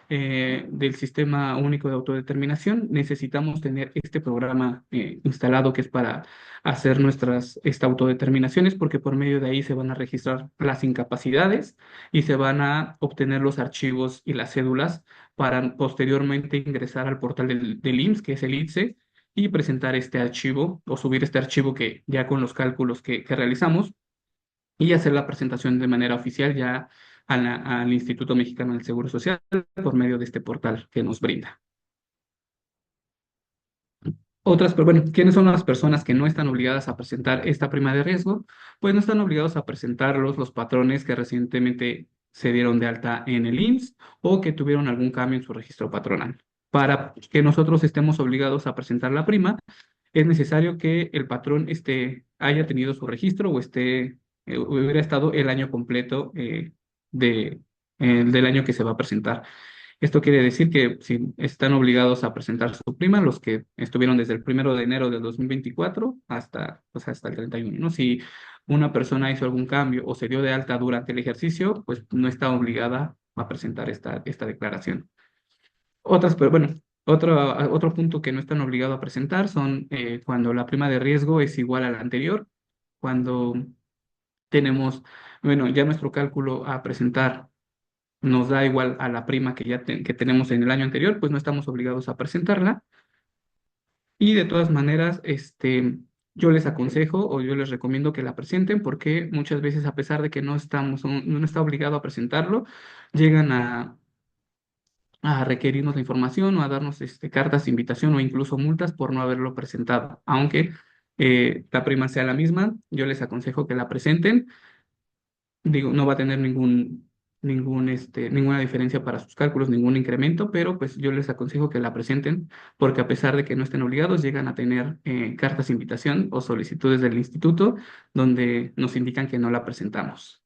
del Sistema Único de Autodeterminación. Necesitamos tener este programa instalado que es para hacer esta autodeterminaciones, porque por medio de ahí se van a registrar las incapacidades y se van a obtener los archivos y las cédulas para posteriormente ingresar al portal del IMSS, que es el ITSE, y presentar este archivo o subir este archivo que ya con los cálculos que realizamos y hacer la presentación de manera oficial ya al Instituto Mexicano del Seguro Social por medio de este portal que nos brinda. Pero bueno, ¿quiénes son las personas que no están obligadas a presentar esta prima de riesgo? Pues no están obligados a presentarlos los patrones que recientemente se dieron de alta en el IMSS o que tuvieron algún cambio en su registro patronal. Para que nosotros estemos obligados a presentar la prima, es necesario que el patrón haya tenido su registro o hubiera estado el año completo del año que se va a presentar. Esto quiere decir que si están obligados a presentar su prima, los que estuvieron desde el 1 de enero del 2024 hasta, pues hasta el 31, ¿no? Si una persona hizo algún cambio o se dio de alta durante el ejercicio, pues no está obligada a presentar esta declaración. Pero bueno, otro punto que no están obligados a presentar son cuando la prima de riesgo es igual a la anterior, cuando tenemos, bueno, ya nuestro cálculo a presentar nos da igual a la prima que tenemos en el año anterior, pues no estamos obligados a presentarla. Y de todas maneras, yo les aconsejo o yo les recomiendo que la presenten porque muchas veces, a pesar de que no está obligado a presentarlo, llegan a requerirnos la información o a darnos cartas de invitación o incluso multas por no haberlo presentado. Aunque la prima sea la misma, yo les aconsejo que la presenten. Digo, no va a tener ninguna diferencia para sus cálculos, ningún incremento, pero pues yo les aconsejo que la presenten porque a pesar de que no estén obligados, llegan a tener cartas de invitación o solicitudes del instituto donde nos indican que no la presentamos.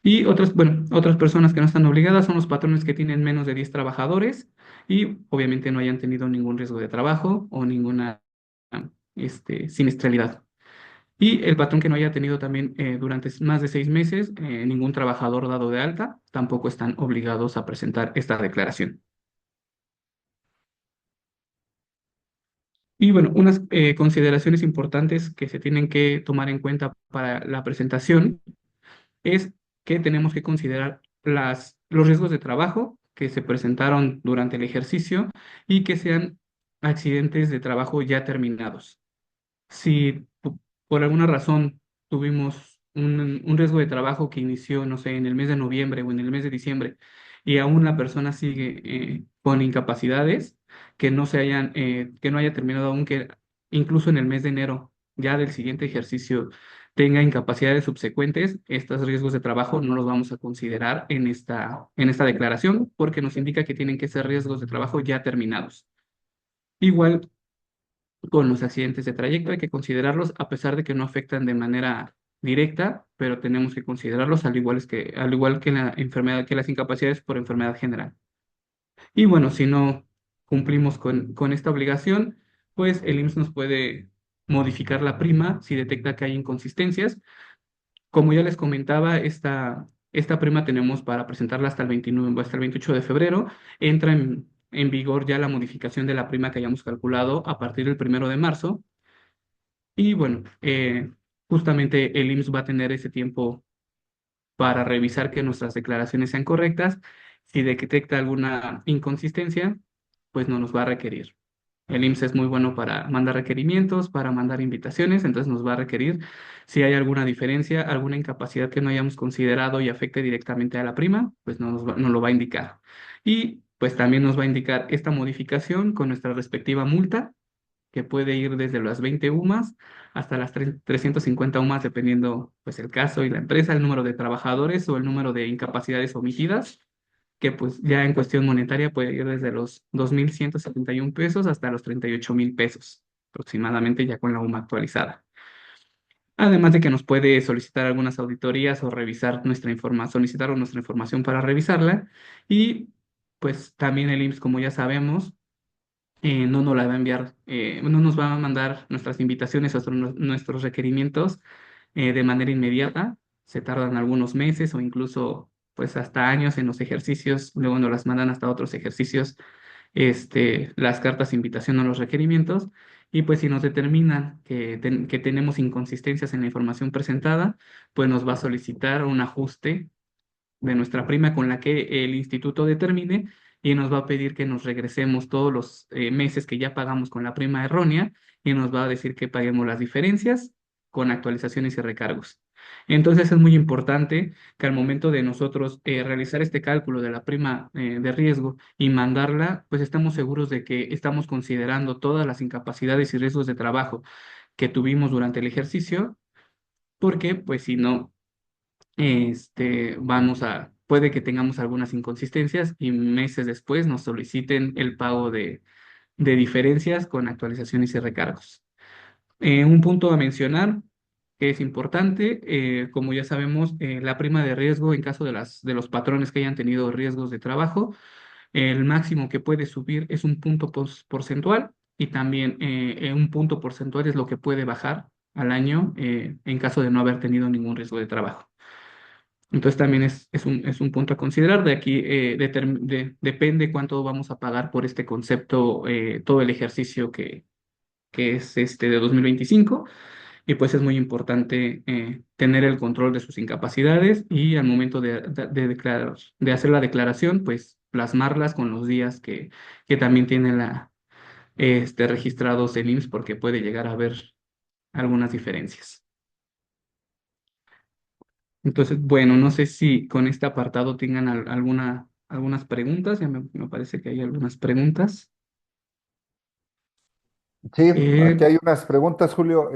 Y otras personas que no están obligadas son los patrones que tienen menos de 10 trabajadores y obviamente no hayan tenido ningún riesgo de trabajo o ninguna siniestralidad. Y el patrón que no haya tenido también durante más de 6 meses ningún trabajador dado de alta, tampoco están obligados a presentar esta declaración. Y bueno, unas consideraciones importantes que se tienen que tomar en cuenta para la presentación es que tenemos que considerar los riesgos de trabajo que se presentaron durante el ejercicio y que sean accidentes de trabajo ya terminados. Si por alguna razón tuvimos un riesgo de trabajo que inició, no sé, en el mes de noviembre o en el mes de diciembre y aún la persona sigue con incapacidades que no haya terminado aún, que incluso en el mes de enero ya del siguiente ejercicio tenga incapacidades subsecuentes, estos riesgos de trabajo no los vamos a considerar en esta declaración porque nos indica que tienen que ser riesgos de trabajo ya terminados. Igual con los accidentes de trayecto hay que considerarlos a pesar de que no afectan de manera directa, pero tenemos que considerarlos al igual que la enfermedad, que las incapacidades por enfermedad general. Y bueno, si no cumplimos con esta obligación, pues el IMSS nos puede modificar la prima si detecta que hay inconsistencias. Como ya les comentaba, esta prima tenemos para presentarla hasta el 29, hasta el 28 de febrero. Entra en vigor ya la modificación de la prima que hayamos calculado a partir del 1 de marzo. Y bueno, justamente el IMSS va a tener ese tiempo para revisar que nuestras declaraciones sean correctas. Si detecta alguna inconsistencia, pues no nos va a requerir. El IMSS es muy bueno para mandar requerimientos, para mandar invitaciones, entonces nos va a requerir si hay alguna diferencia, alguna incapacidad que no hayamos considerado y afecte directamente a la prima, pues nos lo va a indicar. Y pues también nos va a indicar esta modificación con nuestra respectiva multa, que puede ir desde las 20 UMAS hasta las 350 UMAS, dependiendo pues el caso y la empresa, el número de trabajadores o el número de incapacidades omitidas, que pues ya en cuestión monetaria puede ir desde los 2.171 pesos hasta los 38.000 pesos, aproximadamente ya con la UMA actualizada. Además de que nos puede solicitar algunas auditorías o revisar solicitar nuestra información para revisarla. Y pues también el IMSS, como ya sabemos, no nos la va a enviar, no nos va a mandar nuestras invitaciones o nuestros requerimientos de manera inmediata. Se tardan algunos meses o incluso pues hasta años en los ejercicios, luego nos las mandan hasta otros ejercicios, las cartas de invitación o los requerimientos. Y pues si nos determinan que tenemos inconsistencias en la información presentada, pues nos va a solicitar un ajuste de nuestra prima con la que el instituto determine y nos va a pedir que nos regresemos todos los meses que ya pagamos con la prima errónea y nos va a decir que paguemos las diferencias con actualizaciones y recargos. Entonces es muy importante que al momento de nosotros realizar este cálculo de la prima de riesgo y mandarla, pues estamos seguros de que estamos considerando todas las incapacidades y riesgos de trabajo que tuvimos durante el ejercicio, porque pues si no, puede que tengamos algunas inconsistencias y meses después nos soliciten el pago de diferencias con actualizaciones y recargos. Un punto a mencionar que es importante, como ya sabemos, la prima de riesgo en caso de los patrones que hayan tenido riesgos de trabajo, El máximo que puede subir es un punto porcentual y también un punto porcentual es lo que puede bajar al año en caso de no haber tenido ningún riesgo de trabajo. Entonces también es un punto a considerar. De aquí depende cuánto vamos a pagar por este concepto, todo el ejercicio que es este de 2025. Y pues es muy importante tener el control de sus incapacidades y al momento de hacer la declaración, pues plasmarlas con los días que también tiene registrados en IMSS porque puede llegar a haber algunas diferencias. Entonces, bueno, no sé si con este apartado tengan algunas preguntas. Ya me parece que hay algunas preguntas. Sí, aquí Eh, hay unas preguntas, Julio.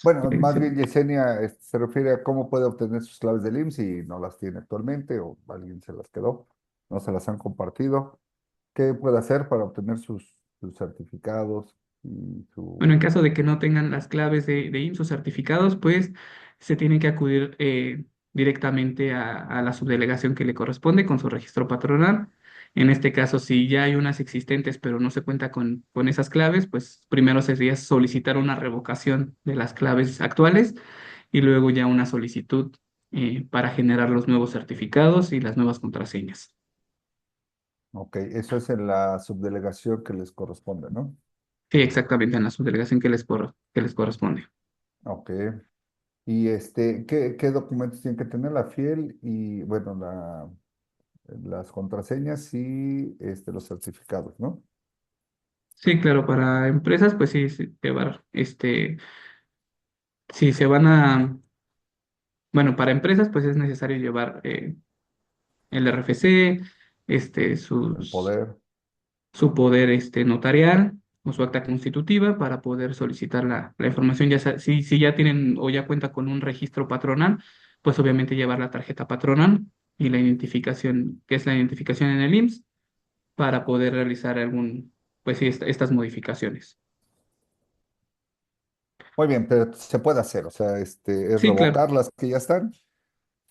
Bueno, más sí. bien Yesenia se refiere a cómo puede obtener sus claves del IMSS y no las tiene actualmente o alguien se las quedó, no se las han compartido. ¿Qué puede hacer para obtener sus certificados y Bueno, en su... caso de que no tengan las claves de IMSS o certificados, pues se tienen que acudir directamente a la subdelegación que le corresponde con su registro patronal. En este caso, si ya hay unas existentes, pero no se cuenta con esas claves, pues primero sería solicitar una revocación de las claves actuales y luego ya una solicitud para generar los nuevos certificados y las nuevas contraseñas. Ok, eso es en la subdelegación que les corresponde, ¿no? Sí, exactamente, en la subdelegación que les corresponde. Ok. Y ¿qué documentos tienen que tener la fiel y, bueno, las contraseñas y los certificados, ¿no? Sí, claro, para empresas, pues sí, sí, llevar, si se van a, bueno, para empresas, pues es necesario llevar el RFC, El poder. su poder notarial o su acta constitutiva para poder solicitar la información. Si ya tienen o ya cuenta con un registro patronal, pues obviamente llevar la tarjeta patronal y la identificación, que es la identificación en el IMSS, para poder realizar pues sí, estas modificaciones. Muy bien, pero se puede hacer, o sea, es Sí, claro. revocar las que ya están.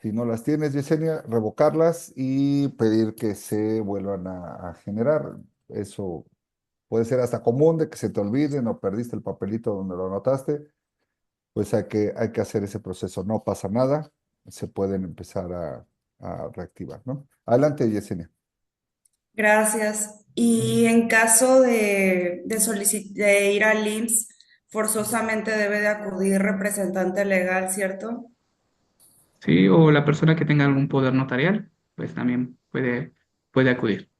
Si no las tienes, Yesenia, revocarlas y pedir que se vuelvan a generar. Eso puede ser hasta común de que se te olviden o perdiste el papelito donde lo anotaste. Pues hay que hacer ese proceso. No pasa nada, se pueden empezar a reactivar, ¿no? Adelante, Yesenia. Gracias. Y en caso de ir al IMSS, forzosamente debe de acudir representante legal, ¿cierto? Sí, o la persona que tenga algún poder notarial, pues también puede acudir.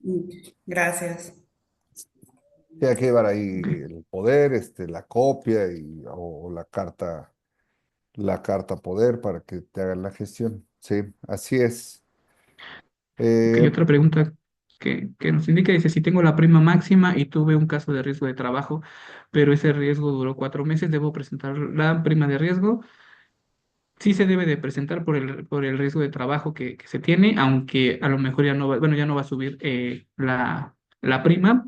Mm, Gracias. Sí, hay que llevar ahí Ok, el poder, la copia o la carta poder para que te hagan la gestión. Sí, así es. ok, Eh, otra pregunta que nos indica, dice, si tengo la prima máxima y tuve un caso de riesgo de trabajo, pero ese riesgo duró 4 meses, ¿debo presentar la prima de riesgo? Sí se debe de presentar por el riesgo de trabajo que se tiene, aunque a lo mejor ya no va, bueno, ya no va a subir la prima,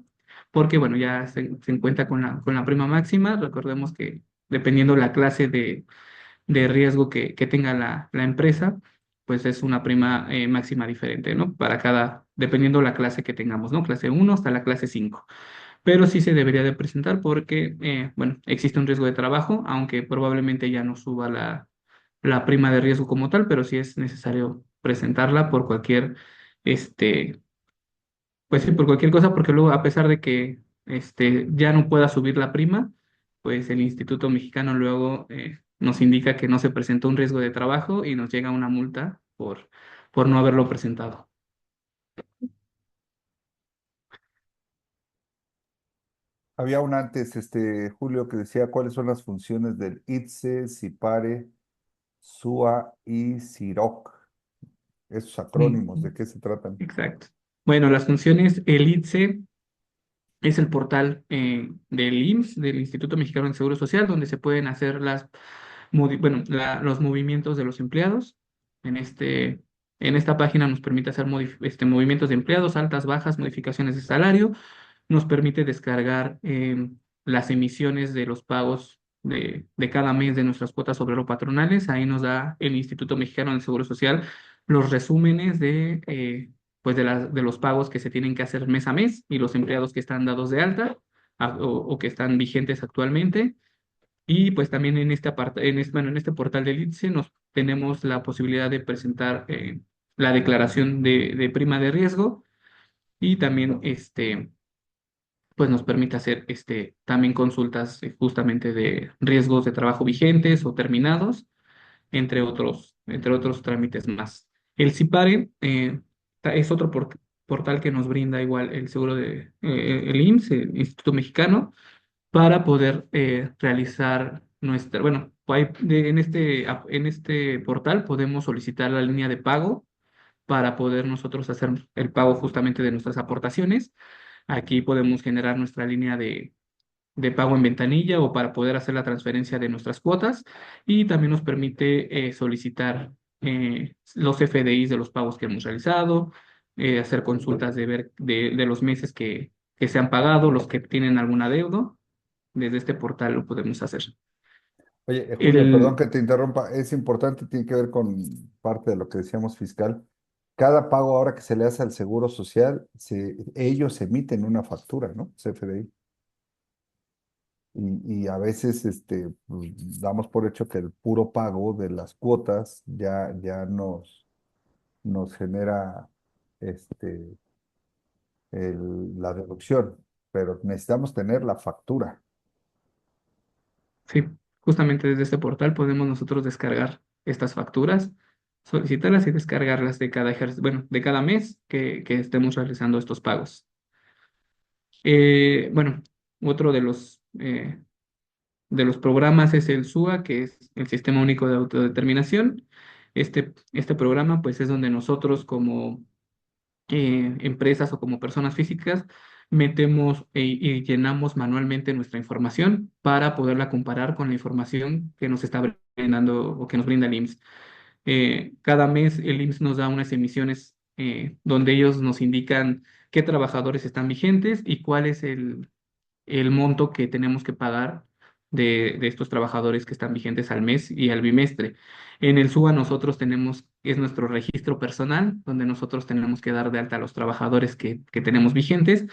porque bueno, ya se encuentra con la prima máxima. Recordemos que dependiendo la clase de riesgo que tenga la empresa, pues es una prima máxima diferente, ¿no? Dependiendo la clase que tengamos, ¿no? Clase uno hasta la clase 5. Pero sí se debería de presentar porque, bueno, existe un riesgo de trabajo, aunque probablemente ya no suba la prima de riesgo como tal, pero sí es necesario presentarla por este, pues sí, por cualquier cosa, porque luego, a pesar de que ya no pueda subir la prima, pues el Instituto Mexicano luego nos indica que no se presentó un riesgo de trabajo y nos llega una multa por no haberlo presentado. Había un antes, Julio, que decía cuáles son las funciones del ITSE, SIPARE, SUA y SIROC. Esos Sí, acrónimos, ¿de qué se tratan? exacto. Bueno, las funciones, el ITSE es el portal del IMSS, del Instituto Mexicano del Seguro Social, donde se pueden hacer los movimientos de los empleados. En en esta página nos permite hacer movimientos de empleados, altas, bajas, modificaciones de salario, nos permite descargar las emisiones de los pagos de cada mes de nuestras cuotas obrero patronales. Ahí nos da el Instituto Mexicano del Seguro Social los resúmenes de pues de los pagos que se tienen que hacer mes a mes y los empleados que están dados de alta o que están vigentes actualmente. Y pues también en bueno, en este portal del ITSE nos tenemos la posibilidad de presentar la declaración de prima de riesgo y también pues nos permite hacer también consultas justamente de riesgos de trabajo vigentes o terminados, entre otros trámites más. El CIPARE es otro portal que nos brinda igual el seguro el IMSS, el Instituto Mexicano, para poder realizar bueno, en este portal podemos solicitar la línea de pago para poder nosotros hacer el pago justamente de nuestras aportaciones. Aquí podemos generar nuestra línea de pago en ventanilla o para poder hacer la transferencia de nuestras cuotas y también nos permite solicitar los FDIs de los pagos que hemos realizado, hacer consultas de ver de los meses que se han pagado, los que tienen algún adeudo. Desde este portal lo podemos hacer. Oye, Julio, perdón El, que te interrumpa, es importante, tiene que ver con parte de lo que decíamos fiscal. Cada pago ahora que se le hace al Seguro Social, ellos emiten una factura, ¿no? CFDI. Y a veces pues, damos por hecho que el puro pago de las cuotas ya nos genera este, la deducción, pero necesitamos tener la factura. sí, justamente desde este portal podemos nosotros descargar estas facturas, solicitarlas y descargarlas de cada bueno, de cada mes que estemos realizando estos pagos. Bueno, otro de los programas es el SUA, que es el Sistema Único de Autodeterminación. Este programa, pues, es donde nosotros como empresas o como personas físicas metemos y llenamos manualmente nuestra información para poderla comparar con la información que nos está brindando o que nos brinda el IMSS. Cada mes el IMSS nos da unas emisiones donde ellos nos indican qué trabajadores están vigentes y cuál es el monto que tenemos que pagar de estos trabajadores que están vigentes al mes y al bimestre. En el SUA nosotros es nuestro registro personal, donde nosotros tenemos que dar de alta a los trabajadores que tenemos vigentes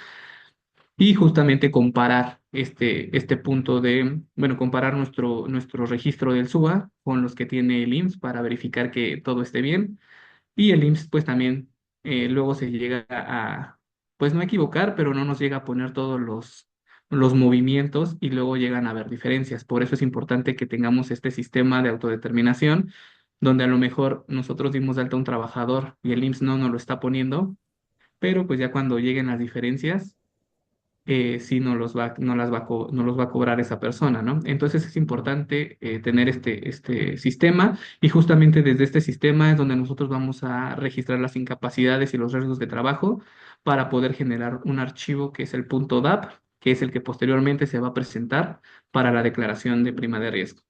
y justamente comparar este punto bueno, comparar nuestro registro del SUA con los que tiene el IMSS para verificar que todo esté bien. Y el IMSS pues también luego se llega pues no equivocar, pero no nos llega a poner todos los movimientos y luego llegan a haber diferencias. Por eso es importante que tengamos este sistema de autodeterminación, donde a lo mejor nosotros dimos de alta a un trabajador y el IMSS no nos lo está poniendo, pero pues ya cuando lleguen las diferencias, sí no los va a cobrar esa persona, ¿no? Entonces es importante tener este sistema y justamente desde este sistema es donde nosotros vamos a registrar las incapacidades y los riesgos de trabajo para poder generar un archivo que es el punto DAP, que es el que posteriormente se va a presentar para la declaración de prima de riesgo.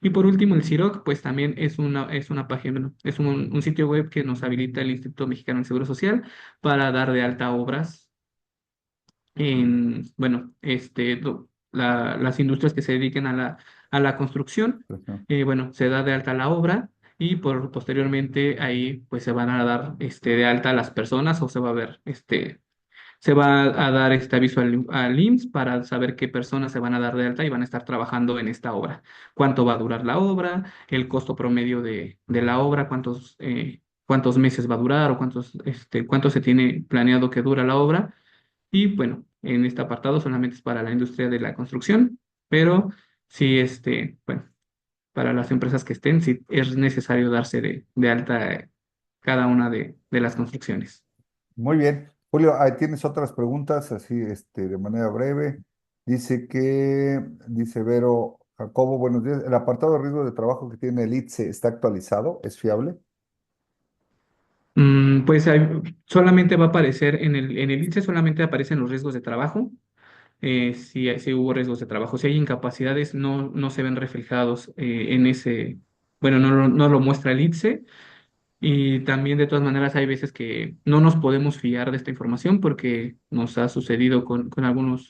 Y por último, el CIROC, pues también es una página, es un sitio web que nos habilita el Instituto Mexicano del Seguro Social para dar de alta obras bueno, las industrias que se dediquen a la construcción, Ujú. bueno, se da de alta la obra y posteriormente ahí pues se van a dar de alta las personas o se va a ver, se va a dar este aviso al IMSS para saber qué personas se van a dar de alta y van a estar trabajando en esta obra, cuánto va a durar la obra, el costo promedio de la obra, cuántos meses va a durar o cuánto se tiene planeado que dura la obra y bueno, en este apartado solamente es para la industria de la construcción, pero sí, bueno, para las empresas que estén, sí es necesario darse de alta cada una de las construcciones. Muy bien. Julio, ahí tienes otras preguntas, así de manera breve. Dice Vero Jacobo, buenos días. ¿El apartado de riesgo de trabajo que tiene el ITSE está actualizado? ¿Es fiable? Pues solamente va a aparecer en el ITSE solamente aparecen los riesgos de trabajo. Si hubo riesgos de trabajo, si hay incapacidades, no se ven reflejados bueno, no lo muestra el ITSE. Y también de todas maneras hay veces que no nos podemos fiar de esta información porque nos ha sucedido con algunos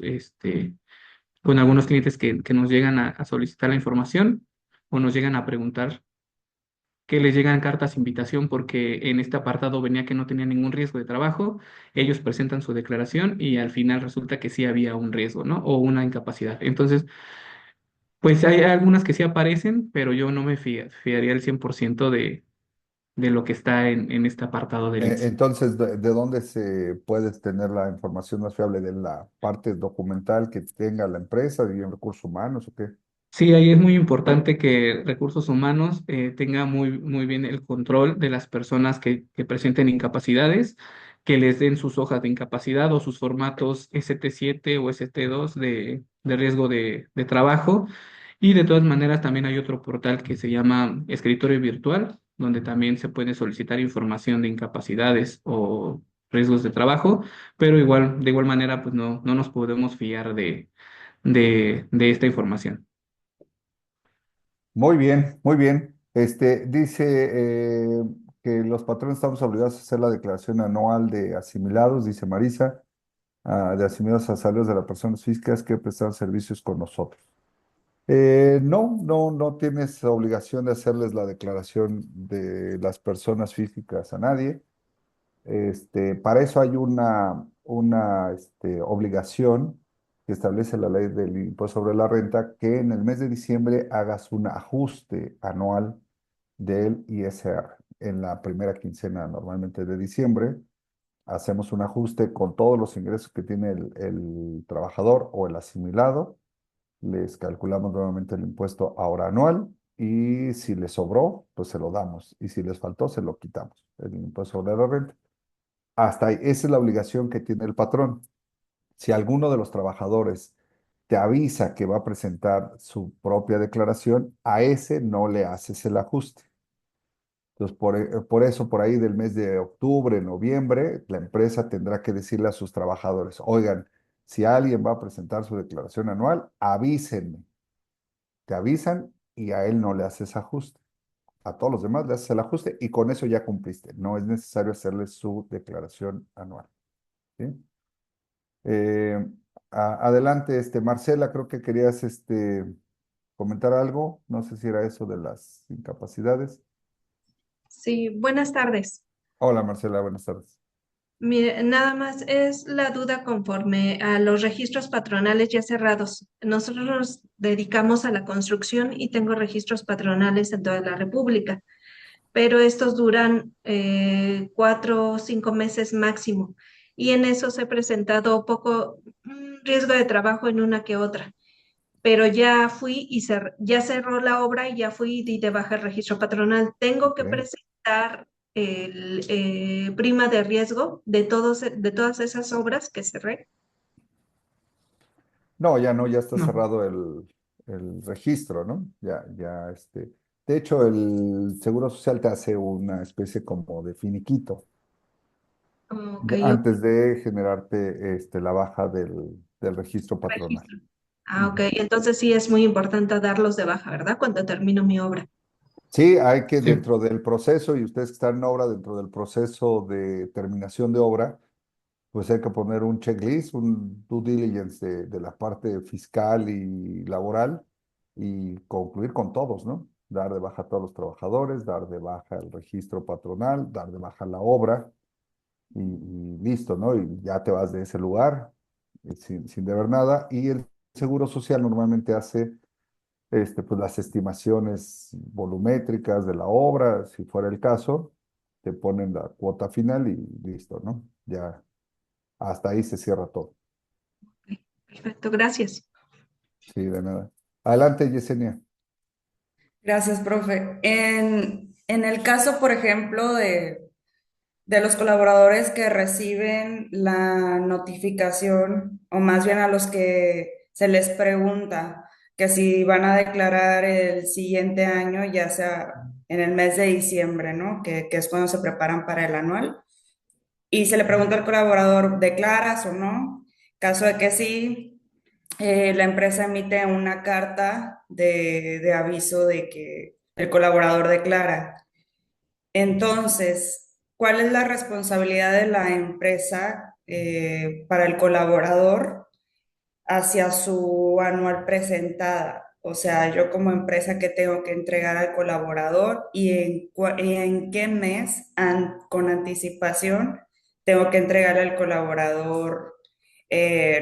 clientes que nos llegan a solicitar la información o nos llegan a preguntar que les llegan cartas de invitación porque en este apartado venía que no tenía ningún riesgo de trabajo, ellos presentan su declaración y al final resulta que sí había un riesgo, ¿no? O una incapacidad. Entonces, pues hay algunas que sí aparecen, pero yo no me fiaría al 100% de lo que está en este apartado del IMSS. Entonces, ¿de dónde se puede tener la información más fiable? ¿De la parte documental que tenga la empresa y en recursos humanos o qué? Sí, ahí es muy importante que recursos humanos tenga muy bien el control de las personas que presenten incapacidades, que les den sus hojas de incapacidad o sus formatos ST7 o ST2 de riesgo de trabajo. Y de todas maneras, también hay otro portal que se llama Escritorio Virtual, donde también se puede solicitar información de incapacidades o riesgos de trabajo, pero igual, de igual manera, pues no nos podemos fiar de esta información. Muy bien, muy bien. Dice que los patrones estamos obligados a hacer la declaración anual de asimilados, dice Marisa, de asimilados a salarios de las personas físicas que prestan servicios con nosotros. No tienes obligación de hacerles la declaración de las personas físicas a nadie. Para eso hay una obligación que establece la ley del impuesto sobre la renta, que en el mes de diciembre hagas un ajuste anual del ISR. En la primera quincena normalmente de diciembre, hacemos un ajuste con todos los ingresos que tiene el trabajador o el asimilado. Les calculamos nuevamente el impuesto ahora anual y si les sobró, pues se lo damos. Y si les faltó, se lo quitamos, el impuesto sobre la renta. Hasta ahí, esa es la obligación que tiene el patrón. Si alguno de los trabajadores te avisa que va a presentar su propia declaración, a ese no le haces el ajuste. Entonces, por eso, por ahí del mes de octubre, noviembre, la empresa tendrá que decirle a sus trabajadores, oigan, si alguien va a presentar su declaración anual, avísenme. Te avisan y a él no le haces ajuste. A todos los demás le haces el ajuste y con eso ya cumpliste. No es necesario hacerle su declaración anual. ¿Sí? Eh, Adelante, Marcela, creo que querías comentar algo. No sé si era eso de las incapacidades. Sí, buenas tardes. Hola, Marcela, buenas tardes. Mire, nada más es la duda conforme a los registros patronales ya cerrados. Nosotros nos dedicamos a la construcción y tengo registros patronales en toda la República, pero estos duran 4 o 5 meses máximo. Y en eso se ha presentado poco riesgo de trabajo en una que otra. Pero ya fui y ya cerró la obra y ya fui y di de baja el registro patronal. Tengo que Ok. presentar el prima de riesgo de todas esas obras que cerré. No, ya no, ya está No. cerrado el registro, ¿no? Ya. De hecho, el Seguro Social te hace una especie como de finiquito Ok, antes de generarte la baja del registro patronal. registro. Ah, ok. Ujú. Entonces sí es muy importante darlos de baja, ¿verdad? Cuando termino mi obra. Sí, hay que Sí. dentro del proceso, y ustedes que están en obra, dentro del proceso de terminación de obra, pues hay que poner un checklist, un due diligence de la parte fiscal y laboral y concluir con todos, ¿no? Dar de baja a todos los trabajadores, dar de baja el registro patronal, dar de baja la obra y listo, ¿no? Y ya te vas de ese lugar sin deber nada. Y el Seguro Social normalmente hace pues las estimaciones volumétricas de la obra, si fuera el caso, te ponen la cuota final y listo, ¿no? Ya hasta ahí se cierra todo. Perfecto, gracias. Sí, de nada. Adelante, Yesenia. Gracias, profe. En el caso, por ejemplo, de los colaboradores que reciben la notificación, o más bien a los que se les pregunta que si van a declarar el siguiente año, ya sea en el mes de diciembre, ¿no? Que es cuando se preparan para el anual. Y se le pregunta al colaborador, ¿declaras o no? Caso de que sí, la empresa emite una carta de aviso de que el colaborador declara. Entonces, ¿cuál es la responsabilidad de la empresa para el colaborador hacia su anual presentada? O sea, yo como empresa que tengo que entregar al colaborador y y en qué mes con anticipación tengo que entregar al colaborador,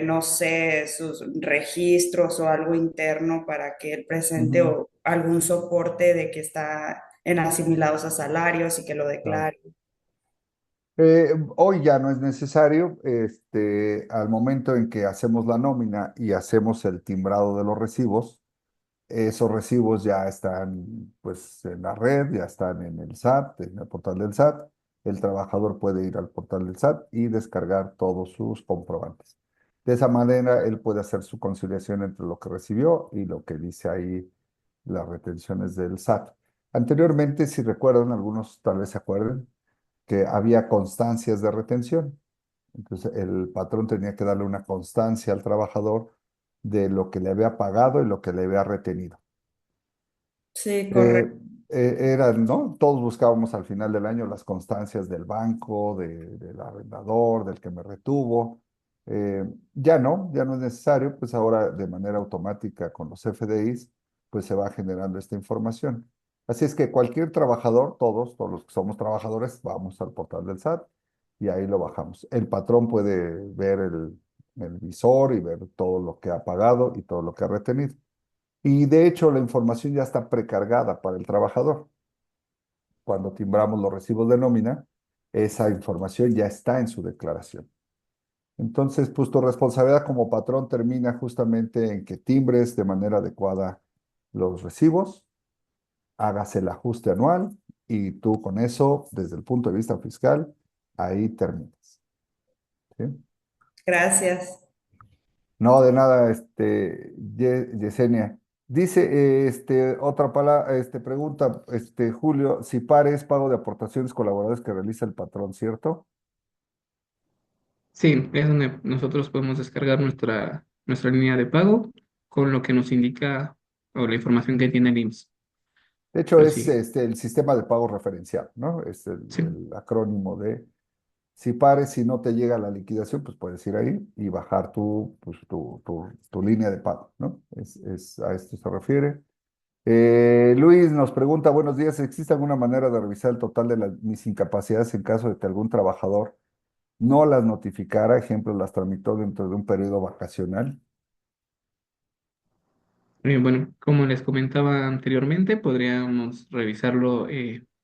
no sé, sus registros o algo interno para que él presente Ujú, o algún soporte de que está en asimilados a salarios y que lo claro. declare. Hoy ya no es necesario, al momento en que hacemos la nómina y hacemos el timbrado de los recibos, esos recibos ya están pues en la red, ya están en el SAT, en el portal del SAT. El trabajador puede ir al portal del SAT y descargar todos sus comprobantes. De esa manera, él puede hacer su conciliación entre lo que recibió y lo que dice ahí las retenciones del SAT. Anteriormente, si recuerdan, algunos tal vez se acuerden, que había constancias de retención. Entonces, el patrón tenía que darle una constancia al trabajador de lo que le había pagado y lo que le había retenido. Sí, Eh, correcto. Eran, ¿no? Todos buscábamos al final del año las constancias del banco, del arrendador, del que me retuvo. Ya no es necesario, pues ahora de manera automática con los FDIs, pues se va generando esta información. Así es que cualquier trabajador, todos los que somos trabajadores, vamos al portal del SAT y ahí lo bajamos. El patrón puede ver el visor y ver todo lo que ha pagado y todo lo que ha retenido. Y de hecho, la información ya está precargada para el trabajador. Cuando timbramos los recibos de nómina, esa información ya está en su declaración. Entonces, pues tu responsabilidad como patrón termina justamente en que timbres de manera adecuada los recibos, hagas el ajuste anual y tú con eso, desde el punto de vista fiscal, ahí terminas. ¿Sí? Gracias. No, de nada, Yesenia. Dice, otra palabra, pregunta, Julio, si pares pago de aportaciones colaboradores que realiza el patrón, ¿cierto? Sí, es donde nosotros podemos descargar nuestra línea de pago con lo que nos indica o la información que tiene el IMSS. De hecho, Pero es sí, el sistema de pago referencial, ¿no? Es sí. el acrónimo de si pares, si no te llega la liquidación, pues puedes ir ahí y bajar pues, tu línea de pago, ¿no? A esto se refiere. Luis nos pregunta, buenos días, ¿existe alguna manera de revisar el total de mis incapacidades en caso de que algún trabajador no las notificara, ejemplo, las tramitó dentro de un periodo vacacional? Bueno, como les comentaba anteriormente, podríamos revisarlo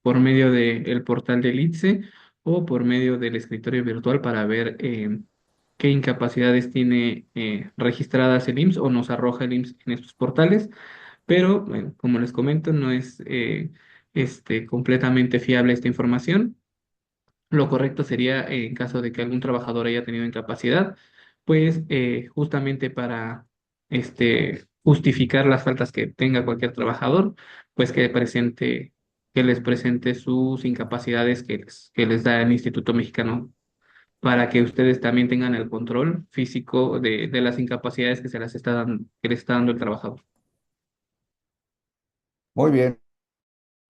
por medio del portal del ITSE o por medio del escritorio virtual para ver qué incapacidades tiene registradas el IMSS o nos arroja el IMSS en estos portales. Pero, bueno, como les comento, no es completamente fiable esta información. Lo correcto sería, en caso de que algún trabajador haya tenido incapacidad, pues justamente para justificar las faltas que tenga cualquier trabajador, pues que les presente sus incapacidades que les da el Instituto Mexicano para que ustedes también tengan el control físico de las incapacidades que se las está dando, que les está dando el trabajador. Muy bien.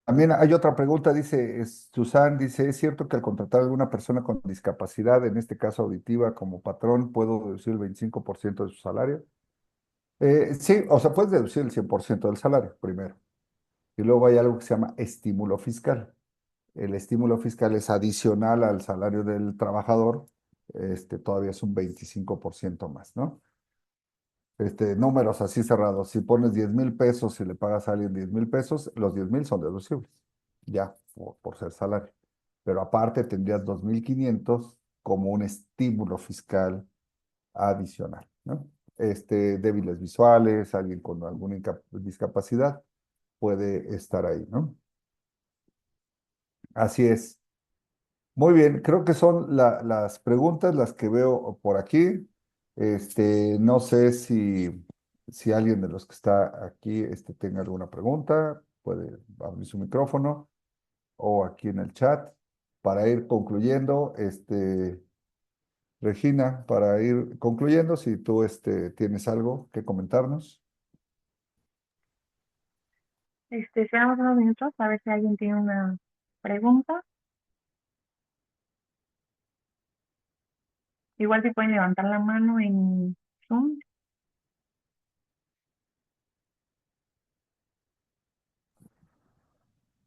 También hay otra pregunta, dice Susan, dice, ¿es cierto que al contratar a alguna persona con discapacidad, en este caso auditiva, como patrón, puedo deducir el 25% de su salario? Sí, o sea, puedes deducir el 100% del salario primero. Y luego hay algo que se llama estímulo fiscal. El estímulo fiscal es adicional al salario del trabajador, todavía es un 25% más, ¿no? Números así cerrados. Si pones 10,000 pesos y le pagas a alguien 10,000 pesos, los 10,000 son deducibles, ya, por ser salario. Pero aparte tendrías 2,500 como un estímulo fiscal adicional, ¿no? Débiles visuales, alguien con alguna discapacidad puede estar ahí, ¿no? Así es. Muy bien, creo que son las preguntas las que veo por aquí. No sé si alguien de los que está aquí tenga alguna pregunta, puede abrir su micrófono o aquí en el chat para ir concluyendo. Regina, para ir concluyendo, si tú tienes algo que comentarnos. Esperamos unos minutos a ver si alguien tiene una pregunta. Igual si pueden levantar la mano en Zoom.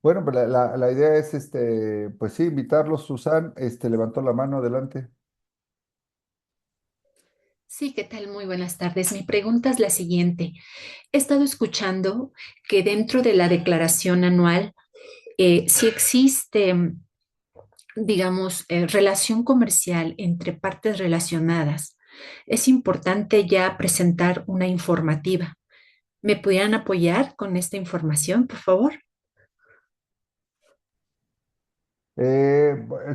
Bueno, pues la idea es, pues sí, invitarlos. Susan, levantó la mano, adelante. Sí, ¿qué tal? Muy buenas tardes. Mi pregunta es la siguiente. He estado escuchando que dentro de la declaración anual, si existe, digamos, relación comercial entre partes relacionadas, es importante ya presentar una informativa. ¿Me pudieran apoyar con esta información, por favor?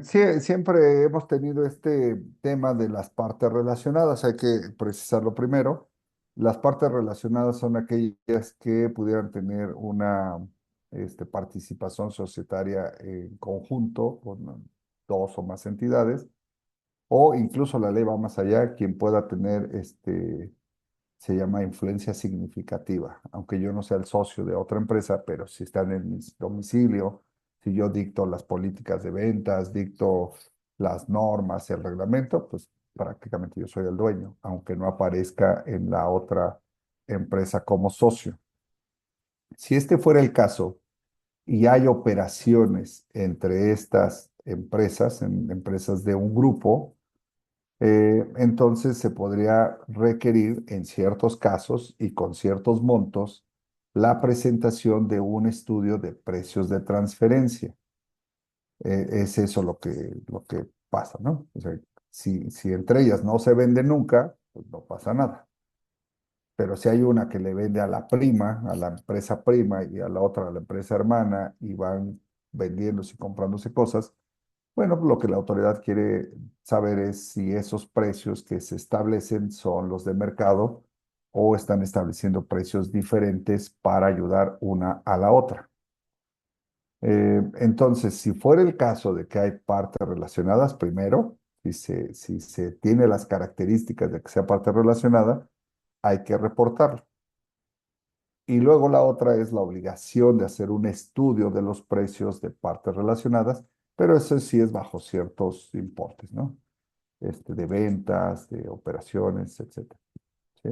Sí, siempre hemos tenido este tema de las partes relacionadas, hay que precisarlo primero. Las partes relacionadas son aquellas que pudieran tener una participación societaria en conjunto con dos o más entidades, o incluso la ley va más allá, quien pueda tener se llama influencia significativa, aunque yo no sea el socio de otra empresa, pero si están en mi domicilio, si yo dicto las políticas de ventas, dicto las normas, el reglamento, pues prácticamente yo soy el dueño, aunque no aparezca en la otra empresa como socio. Si este fuera el caso y hay operaciones entre estas empresas, en empresas de un grupo, entonces se podría requerir en ciertos casos y con ciertos montos la presentación de un estudio de precios de transferencia. Es eso lo que pasa, ¿no? O sea, si entre ellas no se vende nunca, pues no pasa nada. Pero si hay una que le vende a la prima, a la empresa prima y a la otra a la empresa hermana y van vendiéndose y comprándose cosas, bueno, lo que la autoridad quiere saber es si esos precios que se establecen son los de mercado o están estableciendo precios diferentes para ayudar una a la otra. Entonces, si fuera el caso de que hay partes relacionadas, primero, si se tiene las características de que sea parte relacionada, hay que reportarlo. Y luego la otra es la obligación de hacer un estudio de los precios de partes relacionadas, pero eso sí es bajo ciertos importes, ¿no? De ventas, de operaciones, etcétera. ¿Sí?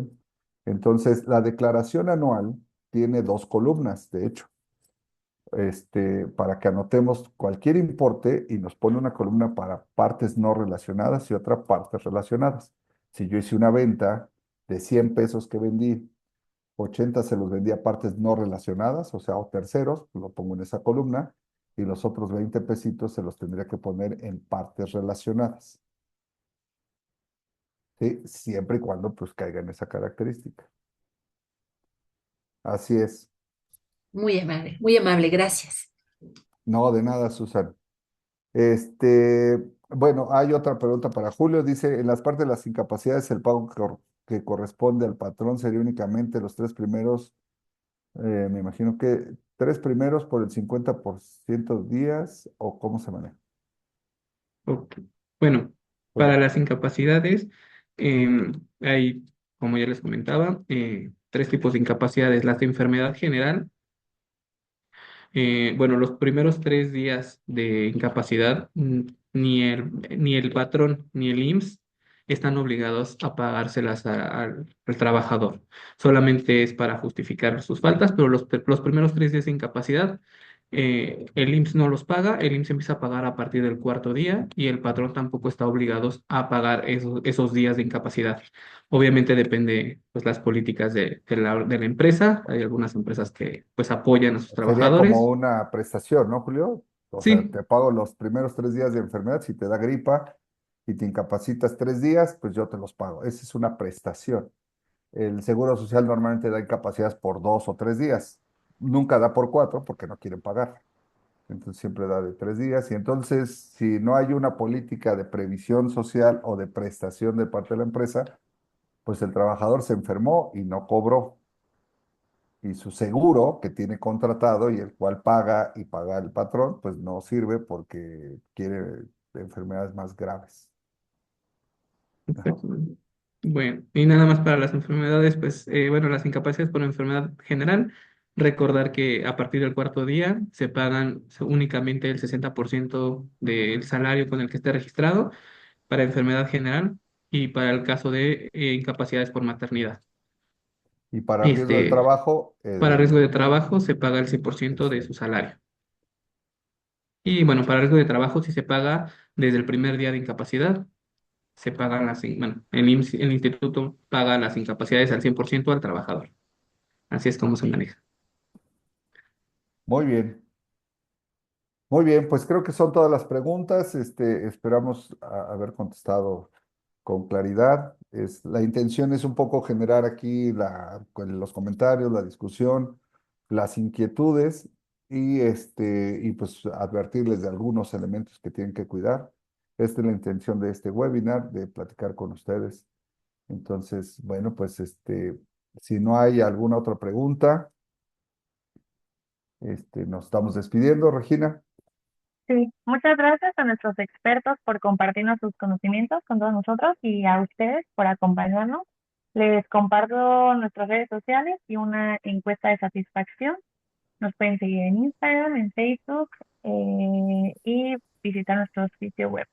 Entonces, la declaración anual tiene dos columnas, de hecho, para que anotemos cualquier importe y nos pone una columna para partes no relacionadas y otra partes relacionadas. Si yo hice una venta de 100 pesos que vendí, 80 se los vendí a partes no relacionadas, o sea, o terceros, lo pongo en esa columna, y los otros 20 pesitos se los tendría que poner en partes relacionadas. ¿Sí? Siempre y cuando pues caiga en esa característica. Así es. Muy amable, gracias. No, de nada, Susan. Bueno, hay otra pregunta para Julio. Dice, en las partes de las incapacidades, el pago que corresponde al patrón sería únicamente los tres primeros, me imagino que tres primeros por el 50% días, o cómo se maneja. Ok. Bueno, para Julio. las incapacidades, hay, como ya les comentaba, tres tipos de incapacidades. Las de enfermedad general, bueno, los primeros 3 días de incapacidad, ni el patrón ni el IMSS están obligados a pagárselas al trabajador. Solamente es para justificar sus faltas, pero los primeros 3 días de incapacidad, el IMSS no los paga, el IMSS empieza a pagar a partir del cuarto día y el patrón tampoco está obligado a pagar esos días de incapacidad. Obviamente depende, pues, las políticas de la empresa. Hay algunas empresas que, pues, apoyan a sus Sería como trabajadores. una prestación, ¿no, Julio? O sea, Sí, te pago los primeros 3 días de enfermedad. Si te da gripa y te incapacitas 3 días, pues yo te los pago. Esa es una prestación. El Seguro Social normalmente da incapacidades por 2 o 3 días. Nunca da por 4 porque no quieren pagar. Entonces siempre da de 3 días. Y entonces, si no hay una política de previsión social o de prestación de parte de la empresa, pues el trabajador se enfermó y no cobró. Y su seguro que tiene contratado y el cual paga y paga el patrón, pues no sirve porque quiere enfermedades más graves. Ajá. exactamente. Bueno, y nada más para las enfermedades, pues, bueno, las incapacidades por enfermedad general, recordar que a partir del cuarto día se pagan únicamente el 60% del salario con el que esté registrado para enfermedad general y para el caso de incapacidades por maternidad. Y para riesgo del Este, trabajo, para riesgo de trabajo se paga el 100% de su salario. Y bueno, para riesgo de trabajo sí se paga desde el primer día de incapacidad. Se pagan bueno, el instituto paga las incapacidades al 100% al trabajador. Así es como se maneja. Muy bien. Muy bien, pues creo que son todas las preguntas. Esperamos haber contestado con claridad. La intención es un poco generar aquí con los comentarios, la discusión, las inquietudes y pues advertirles de algunos elementos que tienen que cuidar. Esta es la intención de este webinar, de platicar con ustedes. Entonces, bueno, pues si no hay alguna otra pregunta, nos estamos despidiendo, Regina. Sí, muchas gracias a nuestros expertos por compartirnos sus conocimientos con todos nosotros y a ustedes por acompañarnos. Les comparto nuestras redes sociales y una encuesta de satisfacción. Nos pueden seguir en Instagram, en Facebook y visitar nuestro sitio web.